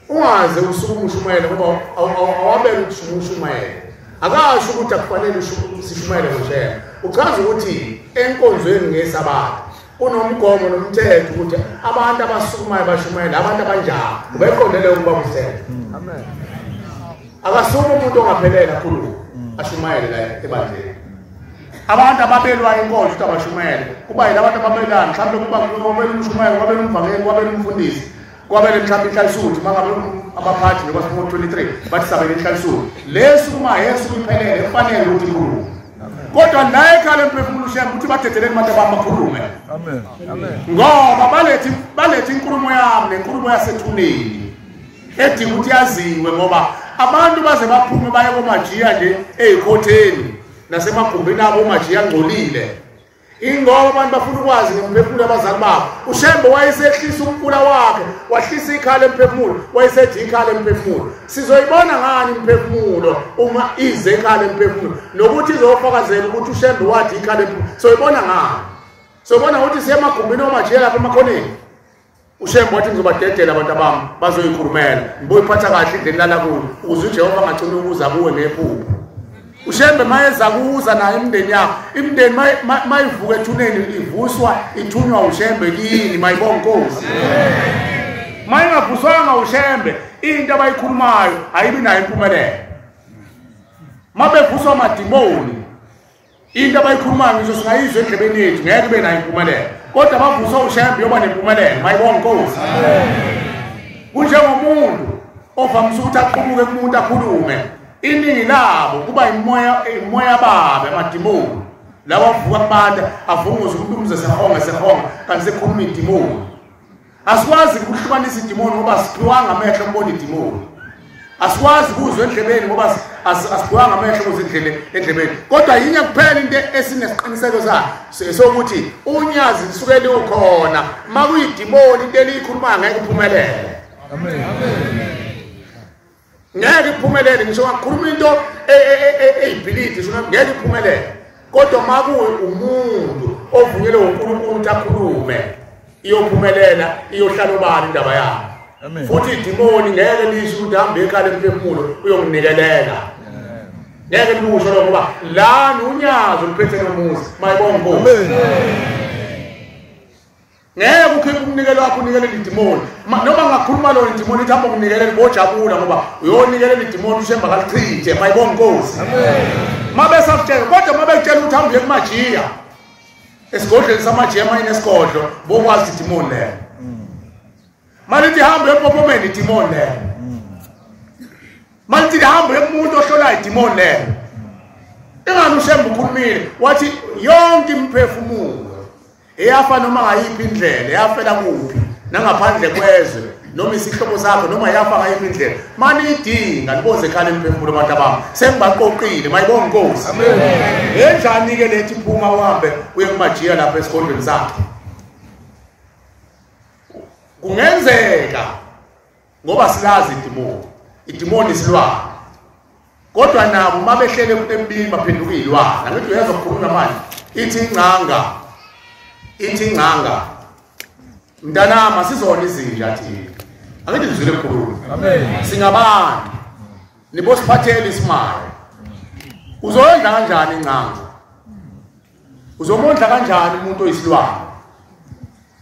ungaze usukuma ushumayela ngoba awabele ukushumayela akasho ukuthi akufanele sishumayele ngoshaya uchaza ukuthi enkonzweni ngesabatha unomgomo nomthetho ukuthi abantu abasukumayo bashumayela abantu abanjalo ubeqondele ukuba usenze amen akasuma umuntu ongaphelela kakhulu ashumayele la ebandleni abantu ababelwa inkonzo ukuthi abashumayele kuba yilabantu ababelana mhlawumbe kuba ngobela umshumayeli kwabela umvangeli kwabela umfundisi kwabela mhlawumbe inhlalisuthi mangabe abaphathi njengoba sifuna 23 bathi sabele inhlalisuthi lesu kuma yesu iphelele kufanele ukuthi ikhulume kodwa la ekhaya emphefumulo uShembe ukuthi bathetheleni abantu abakhulume amen amen ngoba balethi inkulumo yami nenkulumo yasethuneni edinga ukuthi yaziwe ngoba abantu baze baphume baye komajiya nje ezikhotheni nasemagumbini abo omajiya ngcolile ingoba abantu bafuna ukwazi ngemphefumulo abazali babo uShembe wayesehlisa umfula wakhe wahlisa ikhala emphefumulo wayesethi ikhala emphefumulo sizoyibona ngani imphefumulo uma ize ikhala emphefumulo nokuthi izofakazela ukuthi uShembe wathi ikhala emphefumulo soyibona ngani sobona ukuthi siyemagumbini omajiya lapha emakhoneni ushembe wathi ngizobadedela abantu abami bazoyikhulumela ngiboyiphatha kahle indlela lala kuyo ukuze uJehova angagcina ukuza kuwe ngephupho ushembe mayeza kuza naye imndeni yakho imndeni mayivuka ethuneni ivuswa ithunywa ushembe kini mayibonga Nkosi mayingavuswanga ushembe into abayikhulumayo ayibi nayo impumelelo mabevuswa amadimoni into abayikhulumayo ngisho singayizwe endlebeni yethu ngeke ibe nayo impumelelo kodwa bavuswa ushembe yoba nempumelelo mayibonga Nkosi kunjengomuntu ovamise ukuthi aqhubeke kumuntu akhulume iningi labo kuba imoya babe amadimoni lawa avuka kubantu avunguza umuntu umzesehonga kanti sekhuluma idimoni asikwazi ukuhlukanisa idimoni ngoba siphiwanga amehlo ukubona idimoni asikwazi ukuzwa endlebeni ngoba asiphiwanga amehlo ukuzwa endlebeni kodwa yinye kuphela into esinesiqiniseko sayo sokuthi unyazi lisuke likhona makuyidimoni into eliyikhulumayo ngeke iphumelele amen ngeke iphumelele ngisho ngakhuluma into eyibhilidi shona ngeke iphumelele kodwa makuwe umuntu ovunyelwe uNkulunkulu ukuthi akhulume iyophumelela iyohlala obani indaba yakhe amen futhi idimoni ngeke lisho ukuthi hambe ekhaya emphefumulo uyomnikelela ngeke likusho lokho ngoba la unyazo liphethe nomuzi mayibonga Nkosi ngeke ukhiphe umnikelo wakho unikelela idimoni noma ngakhuluma lo idimoni ithi hamba ukunikelela bojabula ngoba uyonikelela idimoni ushemba kalichithe mayibonga Nkosi amen mabesakutshela kodwa mabekutshela ukuthi hambe kumajiya esigodlweni samajiya mayinesikhodlo bokwazi idimoni leyo malithi hambe empopomeni idimoni leyo malithi hambe kumuntu ohlolayo idimoni leyo ingani ushemba ukhulumile wathi yonke imphefumulo eyafa noma ngayiphi indlela yafela kuphi nangaphandle kwezwe noma isihlobo sakho noma yafa ngayiphi indlela mani idinga liboze ekhaya imphefumulo abantu abami sengibaqoqile mayibonga Nkosi amen enjani ke lethi iphuma uhambe uye kumajiya lapha esigodlweni sakhe kungenzeka ngoba silazi idimoni silwana kodwa nabo mabehlele empini baphenduka izilwana ngithi uyeza ukukhuluma manje ithi ingcanga mntanama sizona izinja thina angithi ngizwile ukukhuluma amen singabantu nibosiphathele isimali uzondla kanjani ingcanga uzomondla kanjani umuntu oyisilwana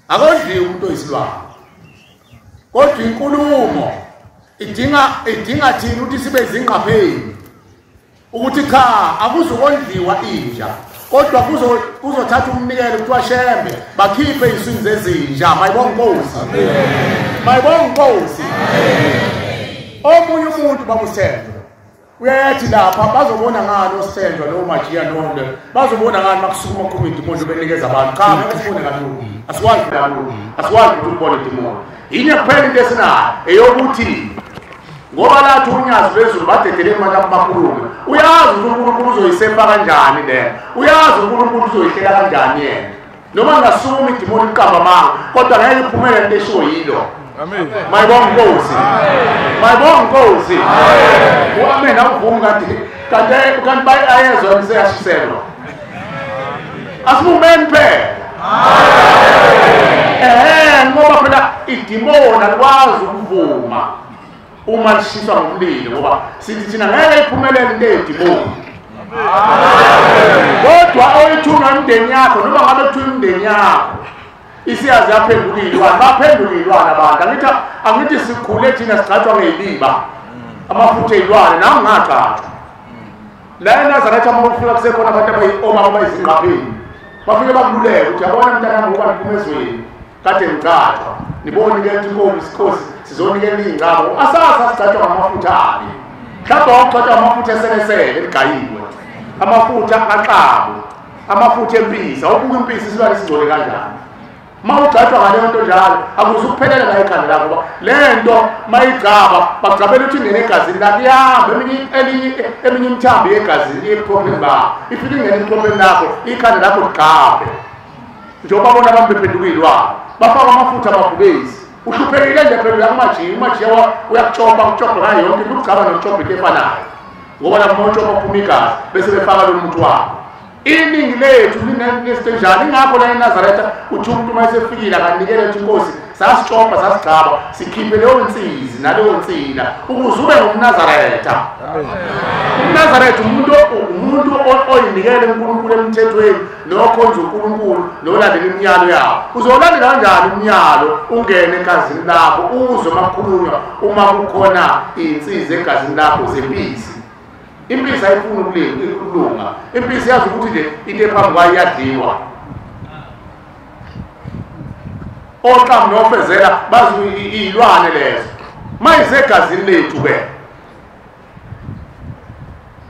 akondliwe umuntu oyisilwana kodwa inkulumo idinga thina ukuthi sibe zingqapheni ukuthi cha akuzokondliwa inja kodwa kuzothatha umnikelo kuthiwa shembe bakhiphe izwini zezinja mayibonga Nkosi amen mayibonga Nkosi amen omunye umuntu babusenzo uyathi lapha bazobona ngani osendwa lo majiya nonke bazobona ngani makusukuma community umuntu benikeza abantu cha ngeke kanuni asikwazi ukuthi ubone idimoni yinye kuphela into esinayo eyokuthi ngoba lathi unyazi bezulu badedele imali abakhulume uyazi ukuthi uNkulunkulu uzoyisefa kanjani le uyazi uNkulunkulu uzoyihlela kanjani yena noma ngasuma idimoni iqamba manga kodwa ngeke iphumele into esho yilo amen mayibonga Nkosi amen mayibonga Nkosi amen amen awuvuma kanti bayayezwa umseyashiselwa asibumeni phela amen ngoba phela idimoni alikwazi ukuvuma uma lishiswa ngomlilo ngoba sithi thina ngeke iphumelele into edimoni kodwa oyithunga umndeni yakho noma ngabe kuthiwa umndeni yakho isiyazi yaphenduka izilwane baphenduka izilwane abantu angithi sikhule thina sigcathwa ngeliba amafutha ezilwane nami ngagcathwa la eNazaretha mawufika kusekhona abantu abayioma abayizingqapheni bafike bakululeka ukuthi yabona mntanami ngoba niphumezweni kade ngigcathwa nibone ke ukuthi inkosi sizonikela ingcabo asasa sigcathwa ngamafutha ali mhlawumbe wagcathwa amafutha eselesele ligayiwe amafutha aqabo amafutha empisa ubuka impisa isilwane singcole kanjani mawugcathwa ngale nto njalo akuzukuphelela la ekhanda lakho lento mayigcaba bagcabela ukuthi ingene egazini lakho ihambe eminye imthambo yegazini iproblem ba ifike ingene iproblem lakho ikhanda lakho ligcabe njengoba bona abantu bephenduka izilwane bafaka amafutha amabhubesi uhluphekile nje phela umajiya uyakuchopa kuchopa ngayo yonke ukugcaba nokuchopa into efanayo ngoba lapho uchopa uphuma igazi bese befaka lo muntu wabo iningi lethu linesitenjani ingakho la eNazaretha uthi umuntu mayesefikile akanikele inkosi sasixoxa sasigcaba sikhiphe leyo insizi naleyo nsina ukuze ube ngumNazaretha. uNazaretha umuntu oyinikele uNkulunkulu emthethweni nokhonza uNkulunkulu nolandela imiyalo yawo. Uzolandela kanjani umyalo ungene egazini lakho uzwe makhulunywa uma kukhona insizi egazini lakho zempisi? Impisi ayifuni ukulunga. Impisi yazi ukuthi nje into ephambi kwayo iyadliwa. Oqhamu nofezela bazi iyilwane lezo. Mayisegazini lethu ke.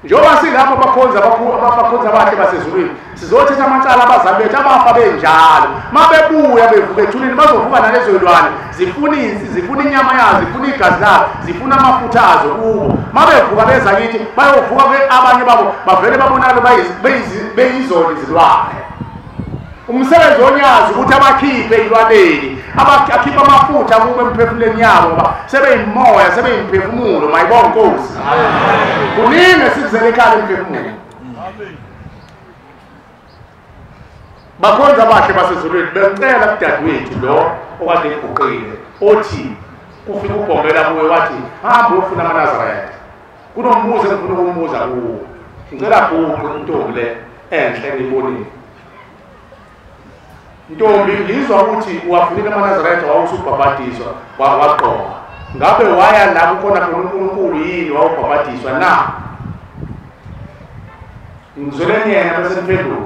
Njoba silapha abakhonza bakhe basezulwini sizothetha amacala abazali bethu abafa benjalo mabebuya bevuka ethuneni bazovuka nalezo yilwane zifuna inyama yazo zifuna igazi lazo zifuna amafutha azo kubo mabevuka beza kithi bayovuka abanye babo bavele babonakala beyizona izilwane. Umsebenzi onyazi ukuthi abakhiphe ilwaneni akhipha amafutha kubo emphefumulweni yabo ngoba sebeyimoya sebeyimphefumulo mayibonke Nkosi. Kuningi sikuzele ekhaya emphefumulo. Bakhonza bakhe basezulwini becela kudadewethu lo okade eguqile othi kufika ugombela kuwe wathi hamba ufuna amaNazaretha kunombuzo engifuna ukumbuza kuwo ngicela kuwe intombi le enhle ngiyibonile. Ntombi ngizwa ukuthi uwafunile amaNazaretha wawusubhabhatiswa waqoqa ngabe waya la kukhona khona uNkulunkulu yini wawubhabhatiswa na? Ngizoleni yena bese niphendula.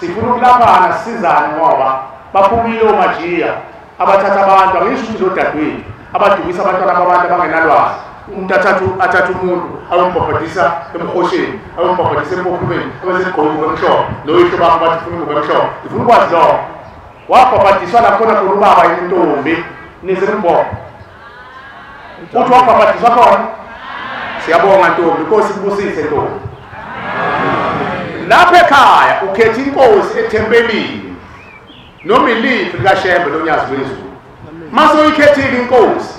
Sifuna ukulaphana sizane ngoba baphumile omajiya abathatha abantu angisho ukuthi lodadewethu abadumisa abantwana babantu abangenalwazi. Umuntu athatha umuntu ayombhabhadisa emkhosheni ayombhabhadisa empophumeni abesesigqoka kwemhlophe noyihlo bakho bathi ufuna ukwemhlophe ifuna ukwazi lokho wabhabhadiswa lakhona khona ubaba intombi nisembobo uthi wabhabhadiswa khona. Siyabonga ntombi Nkosi kubusise ntombi. Lapha ekhaya ukhetha inkosi ethempelini noma iliphi likaShembe lonyazi wezulu. Mase uyikhethile inkosi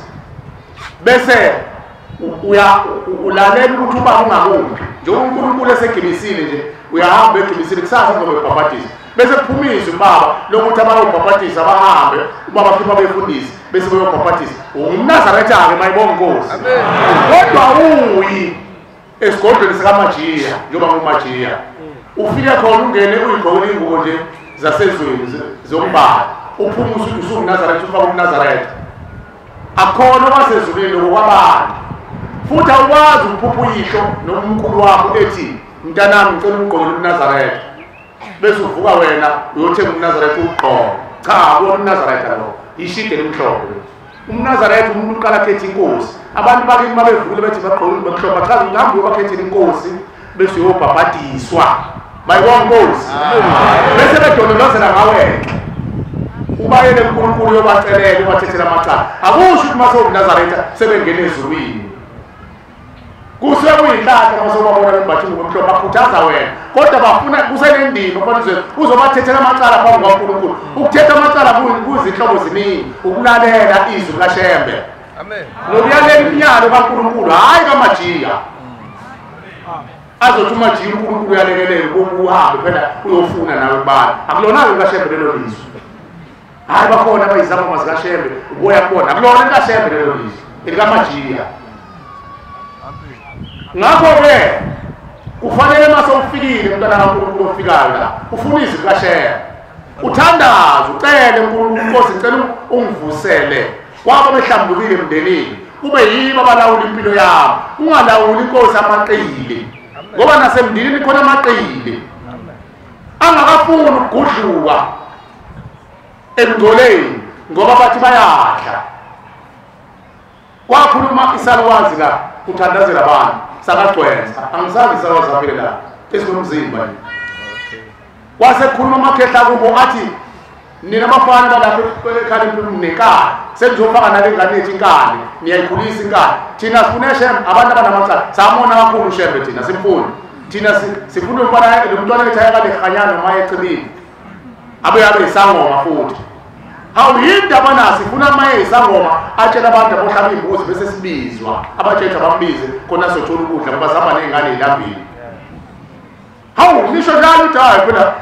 bese ulalela ukuthi uba ungakuphi njengoba uNkulunkulu esegimisile nje uyahamba egimisile kusasa ngobhabhatisa bese kuphumiswa ubaba lokuthi abayobhabhatisa bahambe ubaba khipha befundisi bese bayobhabhatisa umNazaretha ke mayibonke Nkosi. Kodwa uyi esigodlweni sikaMajiya njengoba nguMajiya ufike khona ungene uyigqokela ingubo nje zasezweni zombala uphuma usuthi usuNazaretha ufaka uNazaretha akhona wasezulwini lokwabantu futhi awukwazi ukuphupha uyihlo nomkhulu wakho ethi mntanami ngicela ugqokele uNazaretha bese uvuka wena uyothenga uNazaretha ugqoka. Cha akona uNazaretha lo ishide lemhlophe. uMnazaretha umuntu uqala khetha inkosi. Abantu bakini mabevule bethi baqhawule bemhlophe cha ngihambe uyobakhethela inkosi bese uyobhabhadiswa. Bayibona Nkosi. Bese bedonozela ngawe. Ubayele uNkulunkulu yobacelela ubathethela amacala. Akusho ukuthi mase uNazaretha sebengene ezulwini. Kusebuyinhlahla masobabona bembathi ngomhlophe bakhuthaza wena. Kodwa bafuna kusenendima kufanele uzobathethela amacala phambi kwaNkulunkulu. Ukuthetha amacala kuzinhlobo ziningi. Ukulalela izwi kaShembe. Amen. Nokuyalela imiyalo kaNkulunkulu hayi kaMajiya. Azothi uMajiya uNkulunkulu uyalekelele ukuhambe phela uyofuna nawe bani. Akulona kaShembe lelo lizwi. Hayi bakhona abayizama mazikaShembe uboya kubona. Akulona kaShembe lelo lizwi. elikaMajiya. Ngakho-ke kufanele mase ufikile mntwana kaNkulunkulu ofikayo la ufuna izwi likaShembe uthandaze ucele uNkulunkulu Nkosi ngicela ungivusele kwaba behlambulukile emndenini kube yibo abalawula impilo yami ungalawuli inkosi amaqile ngoba nasemndenini khona amaqile angakafuni ukugudluka emngcoleni ngoba bathi bayadla kwakhuluma isalukazi la kuthandazela abantu sakagcwensa angisazi isalukazi zaphile la esinomzimba nje wasekhuluma amakhehla kubo athi nina bafana balapha ekhaya nemnekani senzofaka nalengane ethi inkani niyayikhulisa inkani thina sifuna Shembe abantu abanamacala samona kakhulu Shembe thina simfuni thina sifuna ukubona lo mntwana ethi ayakalekhanyana noma echibini abe isangoma futhi awuyinto abana sifuna maye isangoma atshela abantu abohlaba imbuzi bese sibizwa abathetha bambize khona sothola ukudla ngoba sihamba nezingane ezilambile hawu nisho njalo ukuthi hayi phela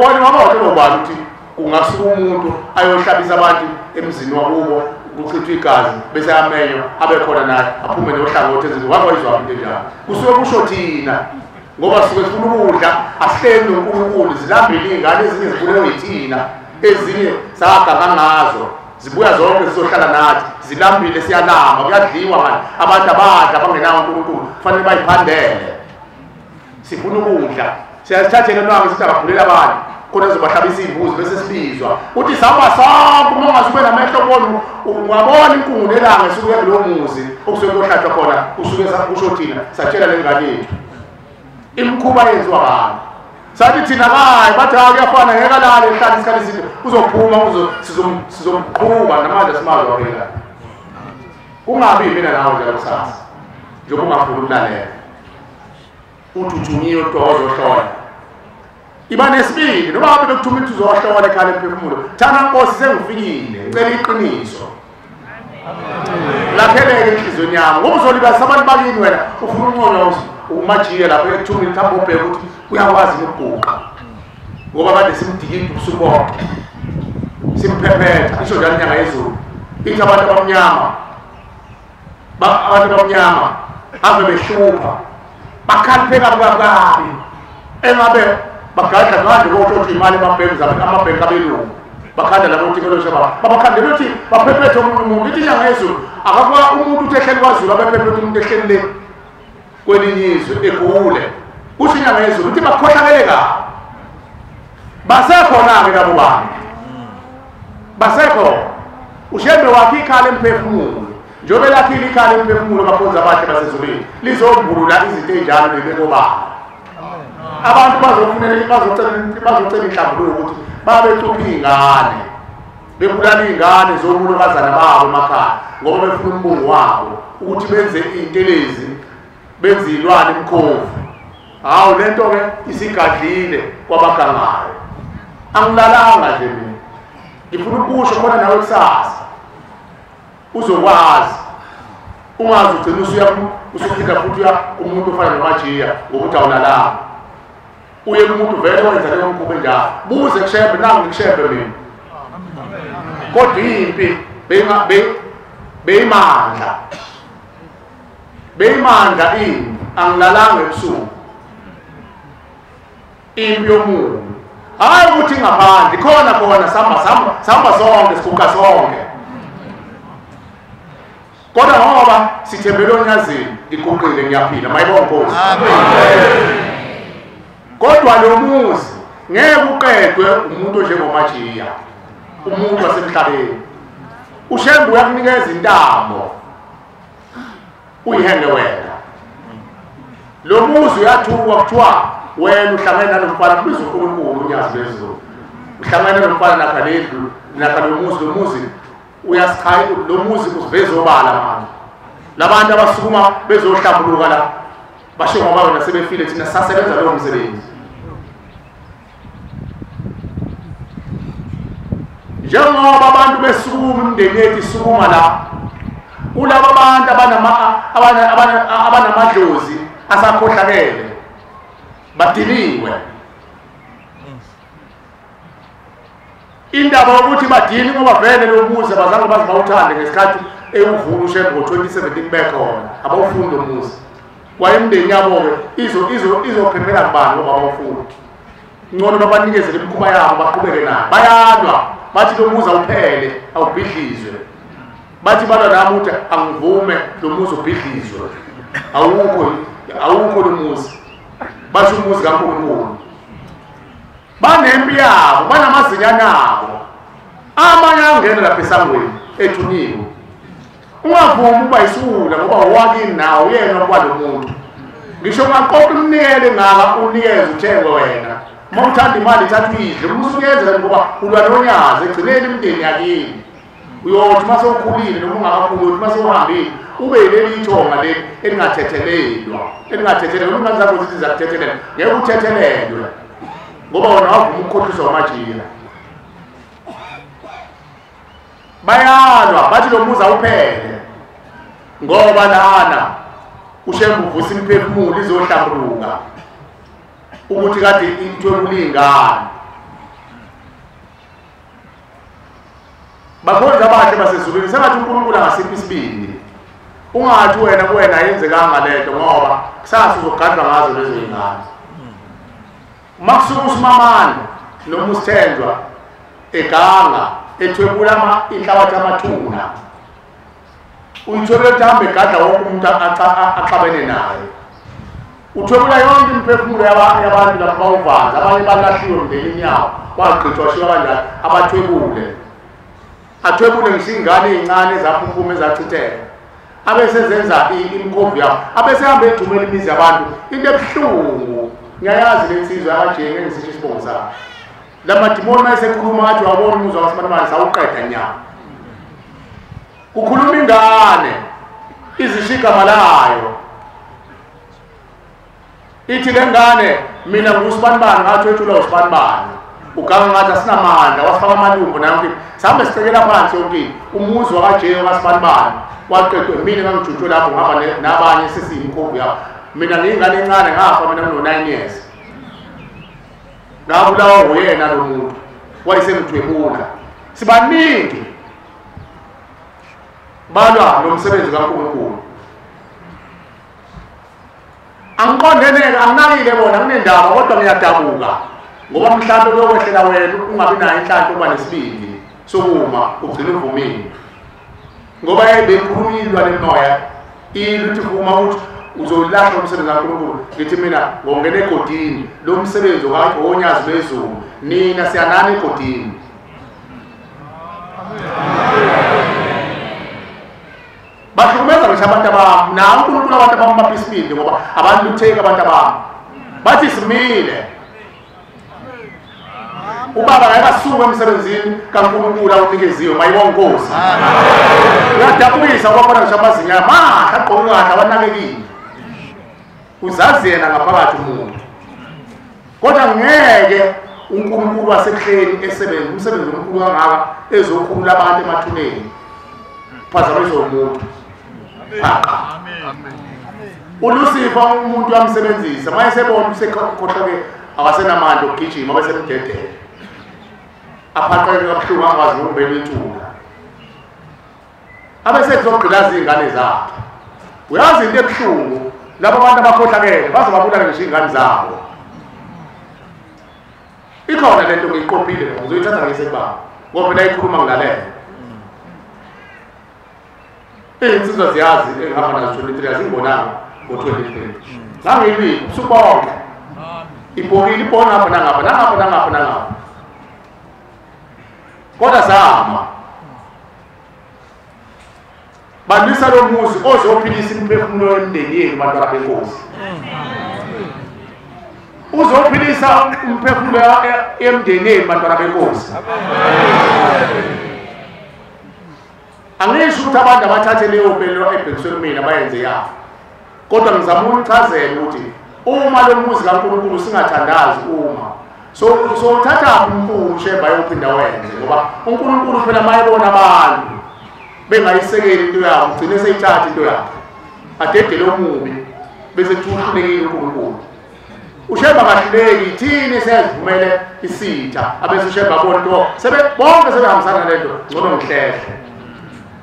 wani wabona lobani ukuthi kungasuka umuntu ayohlabisa abantu emzini wakubo kuchithwa igazi bese amenyo abe khona naye aphume nohlangothi ezini wakwayizwa into njalo kusuke kusho thina ngoba suke sifuna ukudla asihleli noNkulunkulu zilambile ingane ezinye zibulewe yithina ezinye saganga ngazo zibuya zonke zizohlala nathi zilambile siyalamba kuyadliwa manje abantu abadla bangenawo uNkulunkulu kufanele bayiphandele sifuna ukudla siyazithathela nwange sithi abagulele abantu khona zobahlabisa imbuzi bese sibizwa uthi samba sonke uma ungasuke namehlo bona ungabona inkungu nelanga esuke kulo muzi okusuke kuyohlatshwa khona usuke usho thina satshela lengane yethu imkhuba yenziwa abantu sathi thina hayi bathi akuyafana ngeke lale ehlala isikhathi eside uzophuma sizomqhuba namanje simazi waphela kungabi mina nawe nje kusasa njengoba ungafuna ukulalela uthi uthunyiwe uzohlola iba nesibili noma ngabe bekuthuma ukuthi uzohlola ekhaya emphefumulo thana Nkosi sengifikile ngicela iqiniso lapheleke inhlizweni yami ngoba uzolibasa abantu bakini wena ufuna unqono umajiye lapho ekuthumini mhlawumbe ubheke ukuthi uyakwazi ukuguqa ngoba kade simdikile ubusuku bonke simphephetha isho njalo inyanga yezulu ithi abantu abamnyama ave behlupha bakhalipheka kabi engabe bagadla ngande kokuthi imali emabhenki amabhenki abelungu bakhanda labo ukuthi kelosha babakhandela ukuthi baphephethe umuntu ithi inyanga yezulu akakwa umuntu uthehleli kwaZulu abephephethe umuntu ehleli le kwelinye izwe egule kusho inyanga yezulu ukuthi bakhohlakele kabi basekhona-ke labo bantu basekho ushembe wakhe ikhala emphefumulo njengoba lakhile ikhala emphefumulo bakhonza abahle basezulwini lizombulula izinto ey'njalo nebekobaba abantu bazocela inhlambuluko ukuthi babecupha iy'ngane bebulala iy'ngane zomulokazana babo emakhaya ngoba befuna umbungu wabo ukuthi benze iy'ntelezi benze iy'lwane imkhovu hawu le nto-ke isigadlile kwabagangayo angilalanga nje mina ngifuna ukusho khona nawe kusasa uzokwazi ungazi ugcina usuphinda futhi uya kumuntu ofana nomajiya ngokuthi awulalanga uye kumuntu vele wenza leyo mkhuba enjalo buze kushembe nangu ngikushembe mina kodwa impi beyimandla impi angilalanga ebusuku impi yomuntu hayi ukuthi ngaphandle khona samba sonke sikhupha sonke kodwa ngoba sithembele onyazini ngiguqile ngiyaphila mayibonge Nkosi kodwa lo muzi ngeke uqedwe umuntu onjengomajiya umuntu wasemhlabeni ushembe uyakunikeza intamo uyihenge wena lo muzi uyathukwa kuthiwa wena uhlangene nanomfana kubiza uNkulunkulu unyazi bezulu uhlangene nomfana nakhalendlu lo muzi uyasichayi lo muzi uziveza obala manje labantu abasukuma bezohlambuluka la basho ngoba bona sebefile thina sasebenza lo msebenzi njengoba abantu besukuma imindeni yethu isukuma la kulabo abantu abanamadlozi asakhohlakele badiliwe indaba yokuthi badini ngoba vele lo muzi abazange bazi bawuthande ngesikhathi ewuvula ushembe ngo-2017 bekhona abawufuni lo muzi kwaye imindeni yabo-ke izophephela kubani ngoba abawufuni ngcono babanikezele imikhuba yabo baqhubeke nayo bayanwa bathi lo muzi awuphele awubhidlizwe bathi balwa nami ukuthi angivume lo muzi ubhidlizwe awukho lo muzi basho umuzi kaNkulunkulu banempi yabo banamazinyana abo amanye angena lapha esangweni ethuniwe ungavumi uba isula ngoba wakini nawo uyena kwalo muntu ngisho maqoqo umnikele ngaka unikeze uthenge wena uma uthanda imali thatha uyidle umusuyenza ngoba ulwa nonyazi egcineni imindeni yakini uyothi uma sewukhulile noma ungakakhuli uyothi uma sewuhambile ube yileli ithonga leli elingathethelelwa noma zakho zithi zakuthethelela ngeke uthethelelwe ngoba wona wavuma ukukhohlisa umajiya bayalwa bathi lo muzi awuphele ngoba lana ushembe uvusa imphefumulo izohlambuluka ukuthi kade ithwebula ingane bakhonza abahle basezulwini sengathi uNkulunkulu angasiphi isibindi ungathi wena kuwena yenzekanga lento ngoba kusasa uzogadwa ngazo lezo ingane makusuka uSimamani noma uSithendwa eganga ethwebula inhlabathi amathuna uyithwebula uhambe egadla wonke umuntu axabene naye uthwebula yonke imphefumulo yabantu lapha bawuvanza abanye balahliwe emndenini yawo wagqithwa washiwa kanjani abathwebule athwebule ngisingane ezincane ezaphumpuma ezachitheka abesezenza imkhomvu yabo abesehambe edumela imizi yabantu into ebuhlungu ngiyayazi lensizwe abajenge ngisisho isibongo sabo lamadimoni mayesekhuluma athi wabona umuzwa waSimamani sawuqeda nyama kukhuluma ingane izishigama layo ithi lengane mina nguSibanibani ngathwethula uSibanibani uganga ngathi asinamandla wasifaka amalumbu nanke sihambe sicekela phansi yonke umuzi wakaJeyo kaSibanibani waqedwe mina ngangijutshwe lapho ngaba nabanye sesiyimkhomvu yabo mina ngiyingane encane ngafa mina ngino9 years ngabulawa nguyena lo muntu wayesemthwebula sibaningi balwa nomsebenzi kaNkulunkulu angiqondeneke anginakile bona kunendaba kodwa ngiyadabuka ngoba mhlawumbe kuyokwehlela wena ungabi nayo inhlanhla uba nesibindi sokuma ugcina uvumile ngoba bekhulumilwa lemoya iluthi uma uthi uzolahla umsebenzi kaNkulunkulu ngithi mina ngongena egodini lo msebenzi onyazi bezulu nina siyanani egodini bahlukumeza ngisho abantu abami nawo uNkulunkulu abantu abami baphisibindi ngoba abantu lutheka abantu abami bathi simile ubaba akasuka emsebenzini kaNkulunkulu awunikeziwe mayibonke Nkosi uyadabukisa kwakhona ngisho amazinyama aqoqa kahle abanakekile uzazi yena ngaphakathi umuntu kodwa ngeke uNkulunkulu wasekuhleni esebenza umsebenzi omkhulu kangaka ezokhulula abantu emathuneni phazamisa umuntu amen uLucifer umuntu wamsebenzisa mayesebona usekhohleke awasenamandla okugijima bese mdedele aphaqeke kabuhlungu angazi ukubeka ithuna abesezogqilaza izingane zakhe uyazi into ebuhlungu labo abantu abakhohlakele bazobabulala ngisho izingane zabo ikhona lento ngiyiqophile ngizoyithatha ngesekubaba ngoba phela ikhuluma ngilalela insizwa ziyazi engihamba nazo 23 azingibonanga ngo-2023 ngangiyibili usuku wonke ibhokile ibhona ngapha kodwa zama bandisa lo muzi ozophilisa imphefumulo yemndeni yenu bantwana benkosi uzophilisa umphefumulo yemndeni yenu bantwana benkosi angisho ukuthi abantu abathathe leyo mpelo ebhekiswe kumina bayenze yabo kodwa ngizama ukuchazela ukuthi uma lo muzi kaNkulunkulu singathandazi uma so thatha umpushe bayophinda wenze ngoba uNkulunkulu phela mayebona abantu bengayisekeli into yabo ugcine seyithatha into yakhe adedele omubi bese thuhlulekile uNkulunkulu usheba kahluleki thini sezivumele isitha abese usheba bonto bonke sebehambisana lento ngcono ngihlehle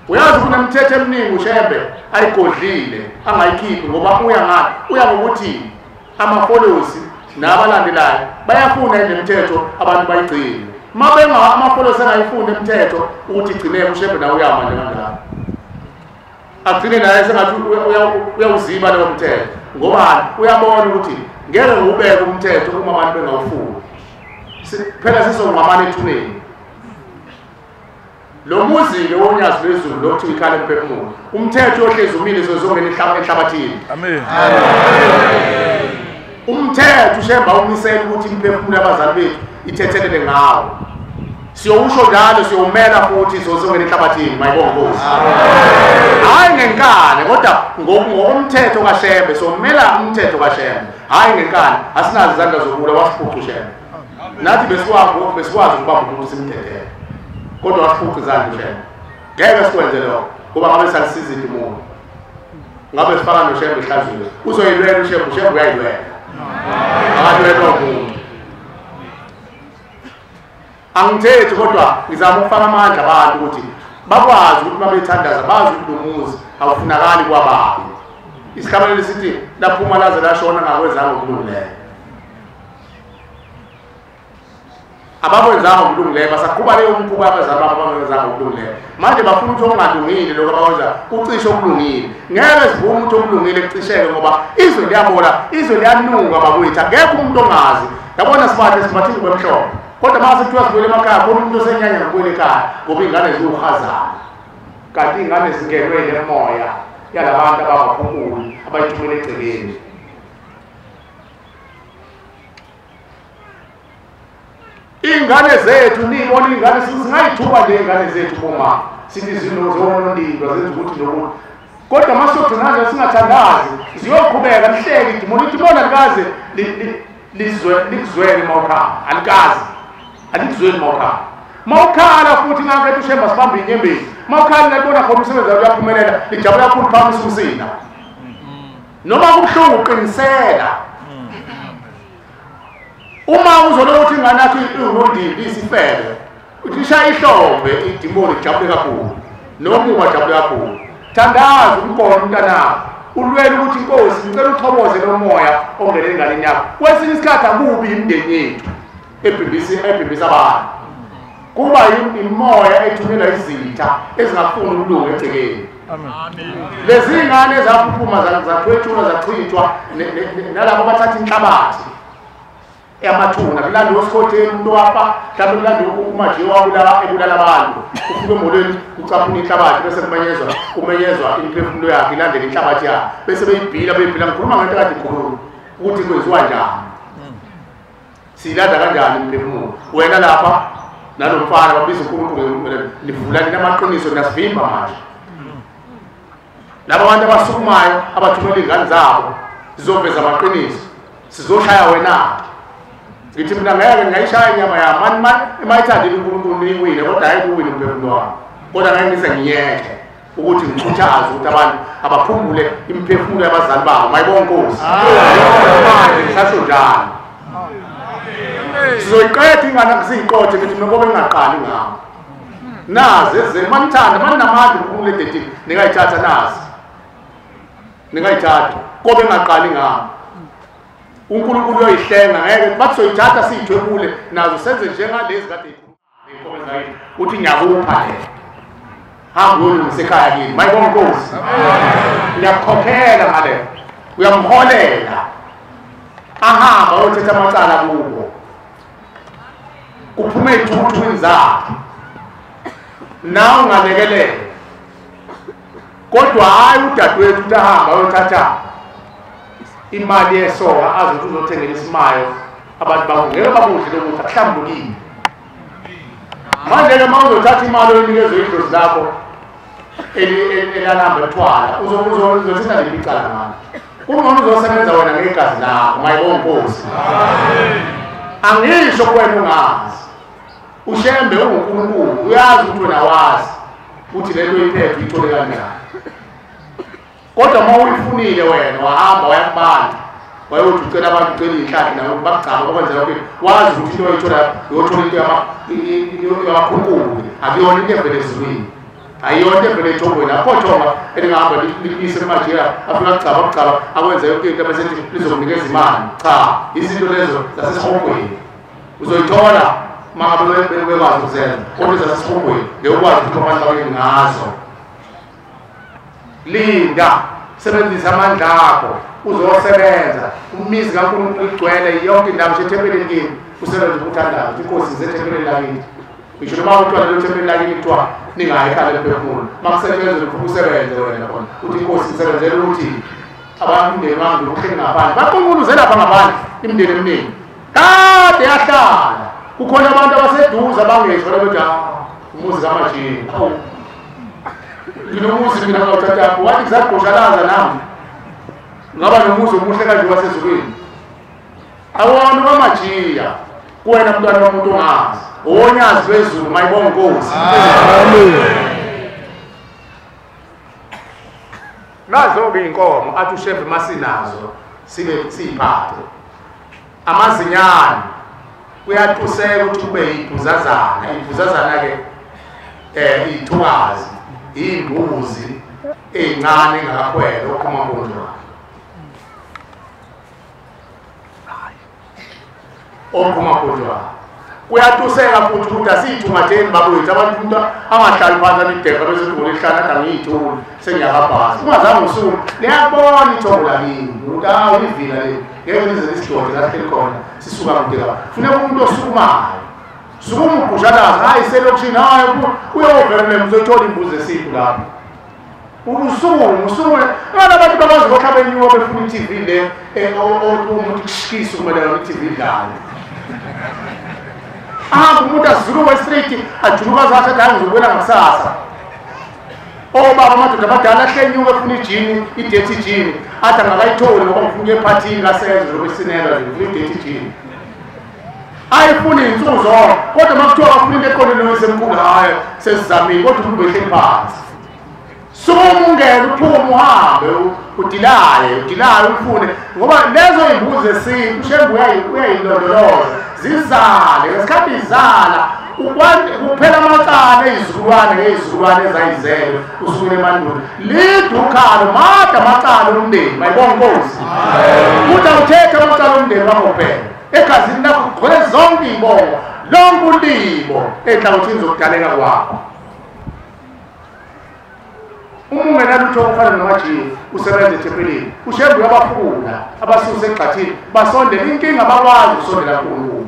uyazi kunemithetho eminingi ushebe ayigodlile angayikhiphi ngoba uya ngokuthi amafolosi nabalandelayo bayafuna imithetho abantu bayigcine mabenga amafolosi angayifuna imithetho ukuthi igcineke ushebe nawe uyama njengalo agcine naye sengathi uyawuziba leyo mthetho ngoba uyabona ukuthi ngeke ngubeke umthetho uma abantu bengawufuni phela sisonqamana ethuneni lo muzi lo wonyazi lwezulu lokuthi uyikhale emphefumulo umthetho ohlezi umile sozongena enhlabathini amen umthetho ushemba umisela ukuthi imphefumulo yabazali bethu ithethelele ngawo siyowusho njalo siyomela futhi sozongena enhlabathini mayibonke Nkosi hayi ngenkani kodwa ngokomthetho kaShembe somela umthetho kaShembe hayi ngenkani asinazo izandla zokula wasiphuca uShembe nathi besikwazi ukubamba umuntu simthethele kodwa wasiphuca izandla uShembe ngeke sikwenze lokho ngoba ngabe salisizile umuntu ngabe sifaka noShembe ehlazweni uzoyilwela uShembe uyayilwela abalwelwa umuntu. Angithethi kodwa ngizama ukufaka amandla abantu ukuthi bakwazi ukuthi babethandaza bazi ukuthi umuzi awufunakali kwababi. Isikhabaleli sithi laphuma laze lashona ngakwenzanga ukulungileyo. Abakwenzanga ukulungileyo basaqhuba leyo umkhuba abazali babo abangenzanga ukulungileyo. Manje bafuna ukuthi okungalungile lokho abakwenza ucishe okulungile. Ngeke sivume ukuthi okulungile kucisheke ngoba izwe liyabola, izwe liyanuka bakwethu. Akekho umuntu ongazi. Yabona sibathe sibathini kwemhlophe. Kodwa mase kuthiwa sibuyele emakhaya khona umuntu osenyanya ngokubuyela ekhaya ngoba ingane ziwuhazana. Kanti ingane zingenwe lemoya yalabantu abaphumuli abayithumela egcekeni. Ingane zethu nibona ingane singayithuba le ingane zethu boma sithi zinozonondindwa zenza ukuthi nokuthi kodwa masogcinayo singathandazi ziyoqhubeka lihleki idimoni lithi bona likaze likuzwele mawukhala alikazi alikuzweli mawukhala mawukhala futhi ngakhetha ushemba sibambe inyembezi mawukhala labona khona umsebenzi wakho uyaphumelela lijabula kakhulu phambi usina noma kubuhlungu uqinisela uma uzolowo uthi ingane yakho ingodili isifele uthishaya ihlombe idimoni lijabule kakhulu noma ungajabule kakhulu thandaza umkhono umntanakho ulwele ukuthi inkosi ngicela uthokoze lo moya ongene enganeni yakho kwesinye isikhathi akubi imindeni yethu ebhimbisa abantu kuba imoya ethumela izitha ezingafuni ukulunga egcekeni. Lezi ngane ezaphuphuma zathwethula zachithwa nalabo abathatha inhlabathi eyamathuna kulanda osikhotheni umuntu wapha mhlawumbe kulanda umajiwa ebulala abantu ufike emolweni ucaphuna inhlabathi bese kumenyezwa imiphefumulo yakhe ilandele inhlabathi yakhe bese beyibhila ngikhuluma ngento kade ikhuluma ukuthi kwenziwa njani siyilanda kanjani imiphefumulo wena lapha nalomfana babiza uNkulunkulu livula linamaqiniso nasivimba manje laba bantu abasukumayo abathumela ingane zabo zizoveza amaqiniso sizoshaya wena ngithi mina ngeke ngayishaya inyama yami mani emayithandile uNkulunkulu niwine kodwa hayi kuwine umphefumulo wami kodwa ngeke ngise ngiyeke ukuthi ngikhuthaze ukuthi abantu abaphungule imiphefumulo yabazali babo mayibonke Nkosi sasho njalo sizoyiqeda ingane kusiyiqothe ngithi ngoba engaqali ngami nazi eze manithanda maninamandla uNkulunkulu edethini ningayithatha nazi ningayithatha kobe engaqali ngami uNkulunkulu uyoyihlenga ngeke bathi soyithatha siyithwebule nazo senze njengalezi kade ikhona zayithi uthi ngiyakupha le hamba uyolungisa ekhaya kini mayibonke Nkosi ngiyakukhokhela ngale uyamholela ahamba uyothetha amacala kubo kuphume ithuthu zakhe nawe ungalekelela kodwa hayi udadewethu utahamba uyothatha imali yesoka azothi uzothengela isimayo abantu bakungeke bakudle lokuthi akuhlambulukile manje-ke uma uzothatha imali oyinikezwe idlozi lakho elalamba ethwala uzothetha liphi icala ngalo kungcono uzosebenza wena ngegazi lakho mayibonke Nkosi angisho kuwena ungazi ushembe unguNkulunkulu uyazi ukuthi wena wazi ukuthi lento iphethe ithole kanjani kodwa uma uyifunile wena wahamba wayakubanda wayothi ucela abantu ucela iy'nhlahla nawe bakugcaba bakwenzela ukuthi wazi ukuthi into oyithola yothola into yamakhunkulu akuyona into evele ezulwini ayiyona into evele ethongweni akhothonga elingahamba lise kumajira afika kucaba akwenza yonke into abesethi lizokunikeza imali cha izinto lezo zasesihogweni uzoyithola mangabe bekwazi ukuzenza kodwa zasesihogweni ngekwazi ukuthi abantu babeningi ngazo linda sebenzisa amandla akho uzosebenza umizi kaNkulunkulu igcwele yonke indawo ethempelini kini usebenza ukuthandaza inkosi zethempelini lakini ngisho noma uthola lo thempelini lakini kuthiwa ningayi ekhaya lephefumulo makusebenza lokhu usebenze wena khona uthi inkosi isebenzele ukuthi abantu umndeni wami uhleli ngaphandle baNkulunkulu zelapha ngaphandle imindeni eminingi kade yahlala kukhona abantu abaseduze abangesho bethi umuzi kaMajini nginomuzi mina ngawuthatha wathi kuzagoshalaza nami ngaba nomuzi omuhle kanje wasezulwini awona kwamajiya kuwena mntwana womuntu ongazi owonyazi wezulu mayibonke Nkosi amen nazo-ke inkomo athi ushembe masinazo sibe siyiphathe amazinyane kuyatuseka ukuthi kube ibhuzazana. Ibhuzazana ke ithukazi imbuzi encane engakakhwela ophuma ngondwa. Ophuma ngondwa. Kuyatuseka futhi ukuthi asiyithumatheni babethu abantu umuntu angahlali phansi alideka bese kuthi hlala ngiyithuli sengiyakabhazi. Ungazange usuku liyabona ithombo lakini ukuthi ulivila le ngeke nize isidoda la khona sisuka kude la. Funeka umuntu osukumayo. Sukuma ugujalaza hayi selokishini hayi uyovela nemzothola imbuzi esipho lapho. Usuku abantu bakwazi bokhaba enyuwa befuna iTV le umuntu kushikisa kumele iTV dlala. Umuntu azuluka straight ajuluka zathi athi ngizobona ngakusasa. Baba amadoda abadala ahlenyuka efuna ijini idethi ijini athi angakayitholi ngoba ngifuna ephathini kasenzo lokwesinela nje idethi ijini. Ayifuni insuku zonke kodwa makuthiwa afuna into eqondene nosemkhulu hayi sesizamile kodwa umuntu behle phansi. Sumungena uphume uhambe udilaye ufune ngoba lezo imbuzi esintu shembu uyayilondoloza zizale ngesikhathi izala kuphela amacala ezizukulwane ezayizele usukule emandulo lidukhalo mada amacala omndeni bayibona Nkosi ukuthi awuthethe amacala omndeni wakho kuphela egazini lakho kugcwele zonke iy'bongo lonke ulimo enhlangothini zokudaleka kwakho. Umungena lutho ofana nomajiwe usebenza ethempelini ushembu uyabafuna abasusa egxathini basondela inkinga bakwazi ukusondela kuNkulunkulu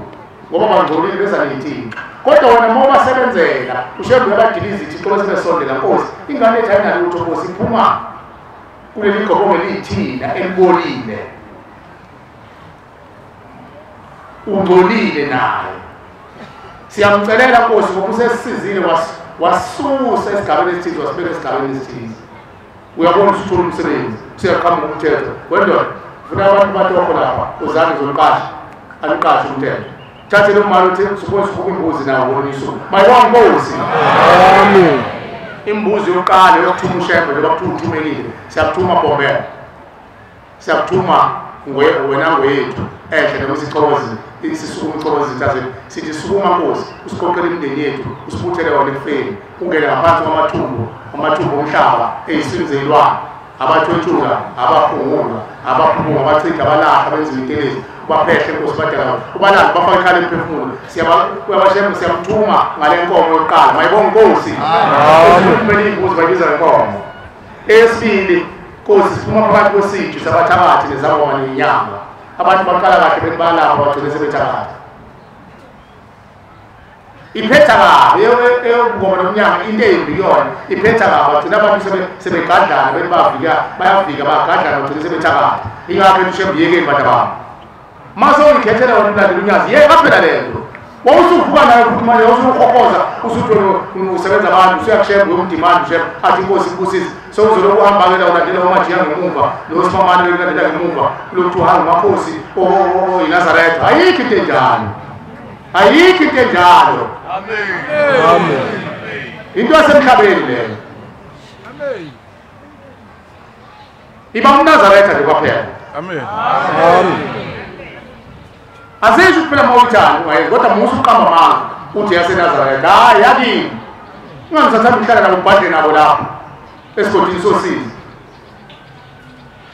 ngoba bangcolile beza nethini kodwa wena uma basebenzela ushembu uyabadiliza ithixo bese besondela Nkosi ingane ethi ayinalutho Nkosi iphuma kuleli gqobo elithina elibolile ungcolile naye siyamcelela Nkosi ngoba usesizile wasusa esigabeni esithize wasibeka esigabeni esithize. Uyabona usuthola umsebenzi siyaqhamuka umthetho wendoda funa abantu batokho lapha uzange zomqasha aliqashe umthetho thathe lo mali uthi suppose ukuba imbuzi nawo woniso mayiwanga Nkosi. Amen. Imbuzi yokuqala yokuthuma ushembe njengoba kuthiwa uthumelile siyakuthuma Bombela siyakuthuma wena ngoyethu ehle noma isichobozi isisukuma ichobozi ithathe sithi sukuma Nkosi usiqoqele imindeni yethu usibuthele wona ekufeni ungene ngaphansi kwamathumbu omhlaba eyisinzelwana abathwetshula abaphungula abaphunga abathitha abalahla benza imitelezi baphehle Nkosi badala ubalanda bafaka ikhala emphefumulo uyabashembe siyamthuma ngale nkomo yokuqala mayibonga Nkosi. Kumele imbuzi bayibiza ngenkomo. Esibili Nkosi siphuma phakathi kwesithu sabathakathi nezangoma nenyanga abantu baqala kahle bebalapha bagcine sebethakathi iphetha kabi eyokungoma nomnyanga into embi yona iphetha kabi bagcina abantu sebegadlana bayafika bagadlana bagcine sebethakathi ingakho ushembiyekeni bantu abami mase ungikhethela wona umlandeli unyazi yeke kaphela lento wawusuvuka nayo futhi manje usukhokoza usuthi usebenza abantu usuyakushemba umdimandi ushemba athi Nkosi kubusisi sowuzoloku uhamba ke la ulandela umajiya ngemuva noSibamani ulandela ngemuva lokhu uhamba uMakhosi iNazaretha ayikho into enjalo ayikho into enjalo. Amen. Into yasemhlabeni leyo. Amen. Iba uNazaretha nje kwaphela. Amen. Azisho kuphela mawuthanda ungayenzi kodwa musu uqamba manga uthi yaseNazaretha hayi yakini ungangisathanda ukuhlala nabo ubhadle nabo lapho esigodini sosizi.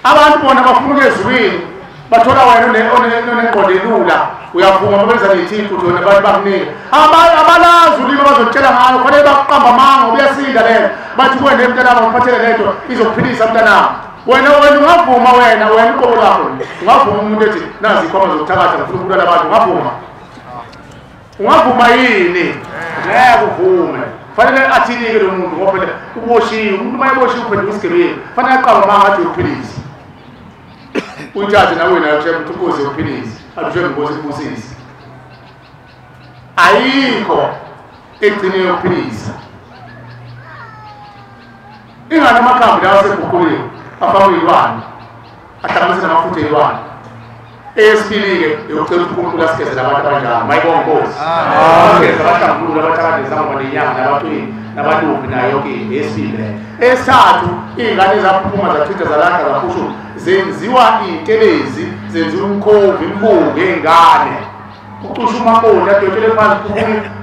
Abantu bona bafuna ezulwini bathola wena onengqondo elula uyavuma babenza nethiphu thona abantu bakunika abalazi ulimi bazotshela ngalo kufanele bakuqamba manga ubuyasinda lelo bathi kuwe nemntanami ngiphathele lento izokuphilisa mntanami. Wena ungavuma wena uqobo lakho ungavuma umuntu ethi nazi ikhoma zokuthakatha ngifuna ukubulala abantu ungavuma yini? Ngeke uvume. Fanele athini-ke lo muntu ngoba phela uboshiwe umuntu uma eboshiwe uphendula isigebeni fanele aqamba manga athi uphilise uyithathe nawe nayo ushembe ukuthi Nkosi uphilise alushembe Nkosi kubusisi ayikho egcine yokuphilisa ingane amakhambi lawo aseguquliwe afakwe iy'lwane ahlanganise namafutha ey'lwane. Eyesibili-ke yokucela uNkulunkulu asigezele abantu abanjalo mayibonga Nkosi asigeze abahlambulule abathakade izangoma nenyanga nabathwini nabalumbi nayo yonke into esibile. Esithathu izingane zaphuma zathitha zalahla zaphushu zenziwa itelezi zenziwa umkhovi imbuku yengane. Ucusha umakoti adotshele phansi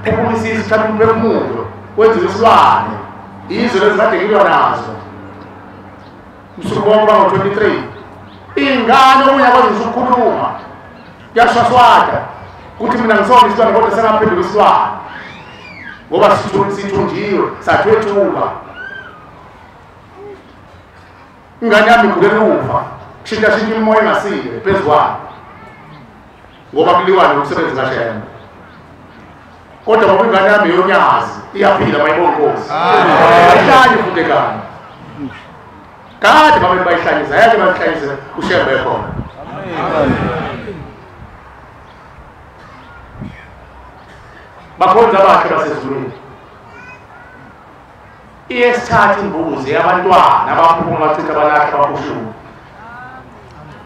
kuphumisisa thatha umphefumulo wenziwe isilwane. Yizo lezi kade ngilwa nazo. Msuku wonke ngo-23 ingane uyakwazi ukukhuluma yashwashwada ukuthi mina ngisona isilwane kodwa sengaphendula isilwane ngoba sithunjiwe sathwethuka. Ingane yami igulele ukufa kushintsha imoya engasile phezu kwayo ngoba kuliwa nomsebenzi kaShembe. Kodwa ngoba ingane yami yonyazi iyaphila mayibonga Nkosi. Ayihlali futhi ekani. Kade babe bayihlanyisa yake bayihlanyisa uShembe ekhona. Bakhonza bakhe basezulwini. Iyesithatha imbuzi yabantwana abaphuma bachitha balahla baphushuka.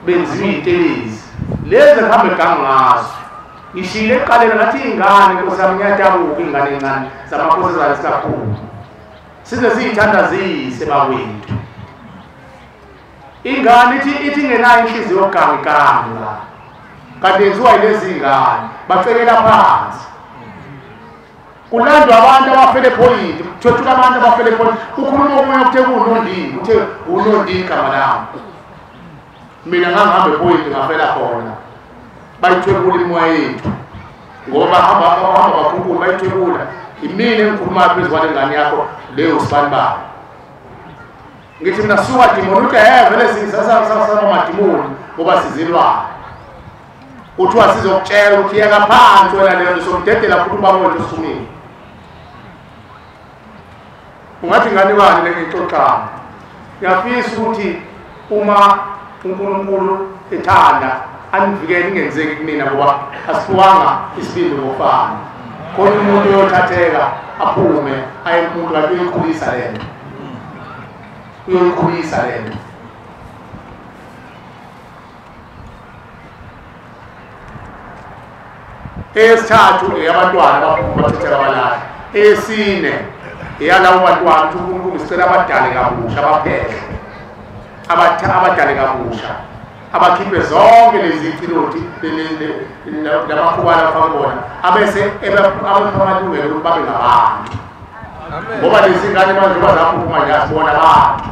Benziwe itelezi. Lezi ngihamba eganga ngazo. Ngishile eqaleni ngathi ingane Nkosi yami ngiyadabuka ingane encane zamakhosazana sikakhulu. Size siyithandazise bakwethu. Ingane ithi ngenayo inhliziyo yokuganga kanti yenziwa yilezi ingane bacekela phansi. Kulandwa abantu abafele point kuthwethula abantu abafele point ukhuluma omunye ukuthe kuNondini uthe uNondini igama lami. Mina ngangihambe point ngafela khona bayithwebula imoya yethu ngoba hamba bakhunkulu bayithwebula imini engikhuluma phezu kwale ngane yakho leyo sibani babo. Ngithi mina suka demoni uthi vele sisasama madimoni ngoba sizilwana. Uthiwa sizokutshela ukuthi yeka phansi wena leyo somdedela futhi ubaba wethu usumile. Ungathi ngane bani lengixoxana. Ngiyafisa ukuthi uma uNkulunkulu ethanda anivikele ingenzeki kumina ngoba asifuwanga isibindi ngofana. Kodwa umuntu uyothatheka aphume aye umuntu ayoyikhulisa lento. Uyoyikhulisa lento. Esithathu eyabantwana abaphuma bathetheka abalahla. Esine eyalawo bantwana ukuthi uNkulunkulu sicela abadale kabusha abaphele. Abadale kabusha. Abakhiphe zonke lezi iciloti lamakhuwana afaka bona abese abamalungelo ukuthi babe ngabantu. Ngoba lezi ngane manje bazaphuma nje asibona abantu.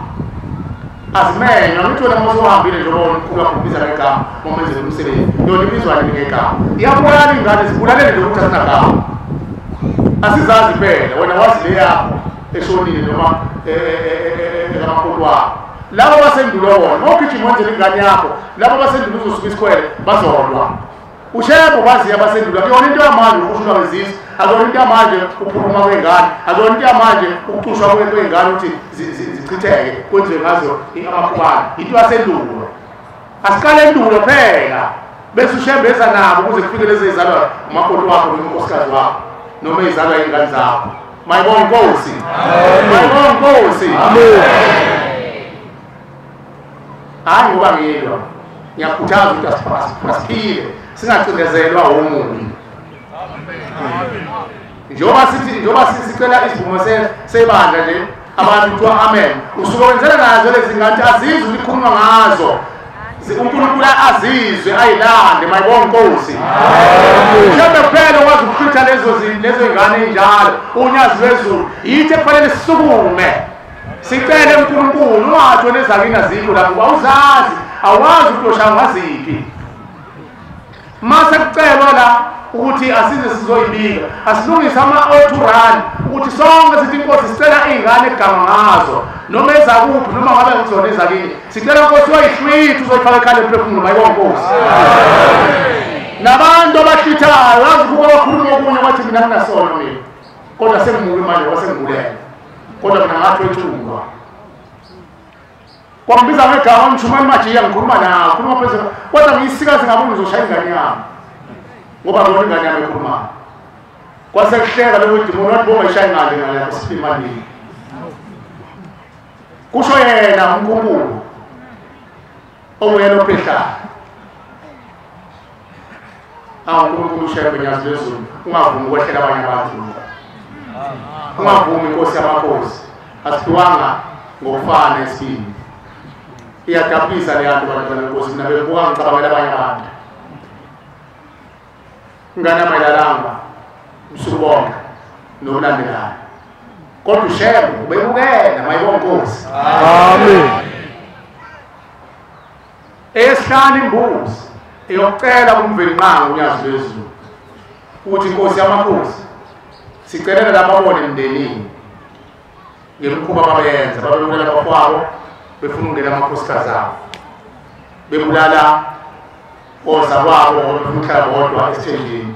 Asimenywa ngithona mose uhambile nje ubona ukubhiza ngegama momenze umsebenzi. Yona ibizwa ngegama. Iyabulala ingane zibulalele nje ukuthi asinagama. Asizazi phela wena wazi le yakho eshonile noma ekamakholwa. Labo basendulo bona ngokhithi manje ingane yakho labo basendulo uzosuka isikhwele bazolwa. Ushebo bazi yabasendulo kuyona into yamanje ukushula wezizwe akuyona into yamanje ukuphuma kwengane akuyona into yamanje ukucushwa kwengane ukuthi zichitheke kwenziwe ngazo amakhubana into yasendulo. Asiqale endulo phela bese ushembeza nabo ukuze kufike lezi izalwa umakoti wakho nonkosikazi wakho noma izalwa ingane zakho. Mayibonge Nkosi. Mayibonge Nkosi. Amen. Hayi ngoba ngiyelwa ngiyakhuthaza ukuthi asiphile singacindezelwa umuntu. Njoba sicela isivumo sebandla nje abantu kuthiwa amen. Usuke wenzela nazo lezi ngane azizwe likhuluma ngazo. uNkulunkulu azizwe ayilande mayibonke Nkosi. Mhlawumbe kuphela wazi ukuchitha lezo ingane enjalo unyazi lwezulu yithi kufanele sisukume sicele uNkulunkulu ungathi nezakini azikho lapho awuzazi awazi ukutosha ngaziphi mase kucelwa la ukuthi asize sizoyibika asilungise ama-autorun ukuthi sonke sithi Nkosi sicela iy'ngane egama ngazo noma ezakuphi noma ngabe ngizona ezakini sicela Nkosi wayihlwitha uzoyifaka ekhanda emphefumulo mayibonke Nkosi. Nabantu abahlithayo yazi ukuba bakhuluma okunye bathi mina nginasono mina kodwa sengimuke manje ngoba sengibulele kodwa mina ngathi wethulwa kwambiza ngegama ngishumani majiya ngikhuluma nawo khuluma phezulu kodwa ngiyisikazi ngabona uzoshaya ingane yami ngoba lona ingane yami ekhuluma kwasekuhleka lokuthi dimoni wathi bongayishaya ingane ngale yakho sifimanini kusho yena uNkulunkulu onguyena ophehlayo. uNkulunkulu ushaya benyazi lezulu ungavumi ukwehlela abanye abantu. ungavumi inkosi yamakhosi asithiwanga ngokufana esibili iyadabisa le yanto bantwana benkosi mina bebuka ngicabangela abanye abantu nganamayelanga usuku wonke nokulandelayo kodwa ushebo ubebukela mayibonkosi Amen. Esihlanu imbuzi eyokucela kumveli nqanga unyazi lwezulu uthi inkosi yamakhosi sicelela lapha abone emndenini ngemikhuba abayenza babebulala abafowabo befuna ukungena amakhosikazi abo bebulala ozakwabo befuna ukuhlala bodwa esithenjini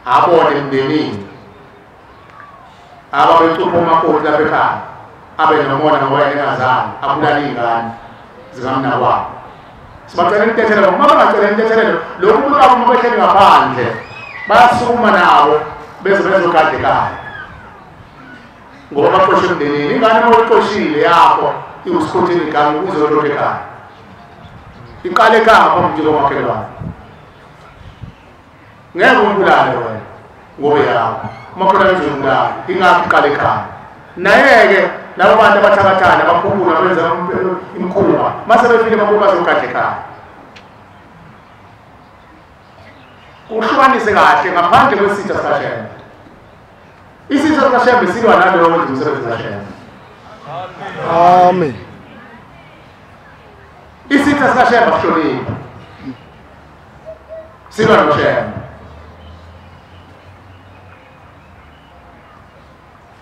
abone emndenini ababecupha umakoti lapha ekhaya abe nomona ngoba engazali abulala iy'ngane zikamnakwabo sibacela intethelelo uma bangacela intethelelo lokhu bukabo uma behleli ngaphandle bayasukuma nabo beze bezogada ekhaya ngoba baqoshe emndenini ingane uma uyiqoshile yakho iwusikhotheni igama ukuze ulokhu ekhaya iqale ekhaya ngaphambi njengomakhelwane ngeke umbulale wena ngoba yakho umakhelwane uzombulala ingakho iqale ekhaya naye-ke labo bantu abathakathana bakhumbula benza imikhuba mase befike bakhuba bazogada ekhaya kuhlukanise kahle ngaphandle kwesitha sikashembe isitha sikashembe silwa nalowo wenza umsebenzi kashembe Amen. isitha sikashembe asihlonipha silwa noshembe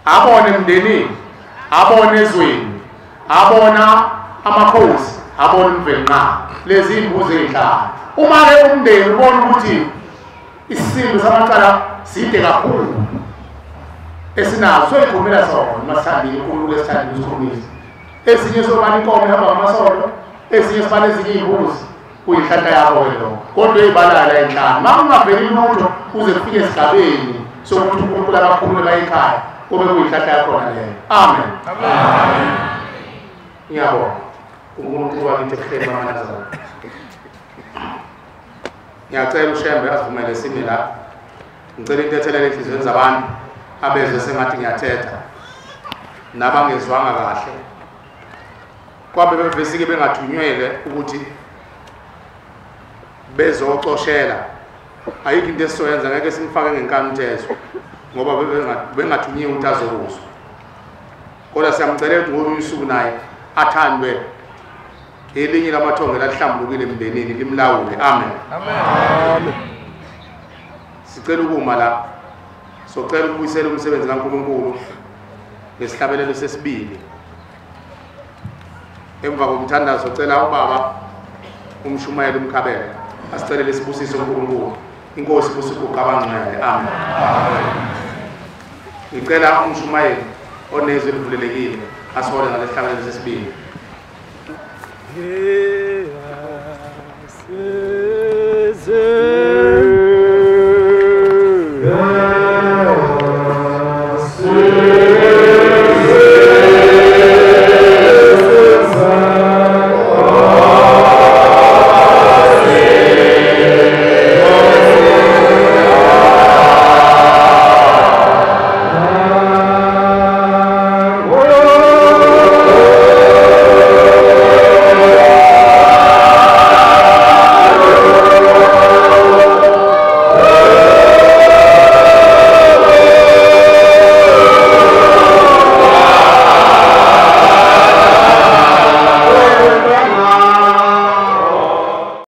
abone emndenini abone ezweni abona amakhosi abone umveli nqanga lezi imbuzi ey'hlanu uma-ke umndeni ubona ukuthi isisindo samacala side kakhulu esinazo soyikhulumela sona masithandile unkulunkulu esithandile usikhulumisa esinye sobani inkomo ihamba ngamasonto esinye sibani ezinye iy'mbuzi kuyinhlahla yakho welo kodwa ey'balala ey'nhlanu ma ungaveli lutho uze kufike esigabeni sokuthi unkulunkulu abakhulule bayekhaya kube kuyinhlahla yakhona leyo. Amen. Ngiyabonga unkulunkulu wakithi ekuhleni bamanazana ngiyacela ushembe asivumele simi la ngicela intethelelo enhliziyweni zabantu abezwe sengathi ngiyathetha nabangezwanga kahle kwabe bevesike bengathunyelwe ukuthi bezocoshela ayikho into esizoyenza ngeke simfake ngenkamthezo ngoba bengathunyiwe ukuthi azokuzwa kodwa siyamcelela ukuthi ngolunye usuku naye athandwe elinye lamathongo elihlambulukile emndenini limlawule. Amen. Amen. Sicela ukuma la socela ukubuyisela umsebenzi kaNkulunkulu ngesihlabelelo sesibili emva komthandazo socela ubaba umshumayeli umkhabela asicelele sibusiso uNkulunkulu inkosi busuku abangcwele. Amen. Ngicela umshumayeli onezwi elivulelekile asihole ngalehlabelelo sesibili.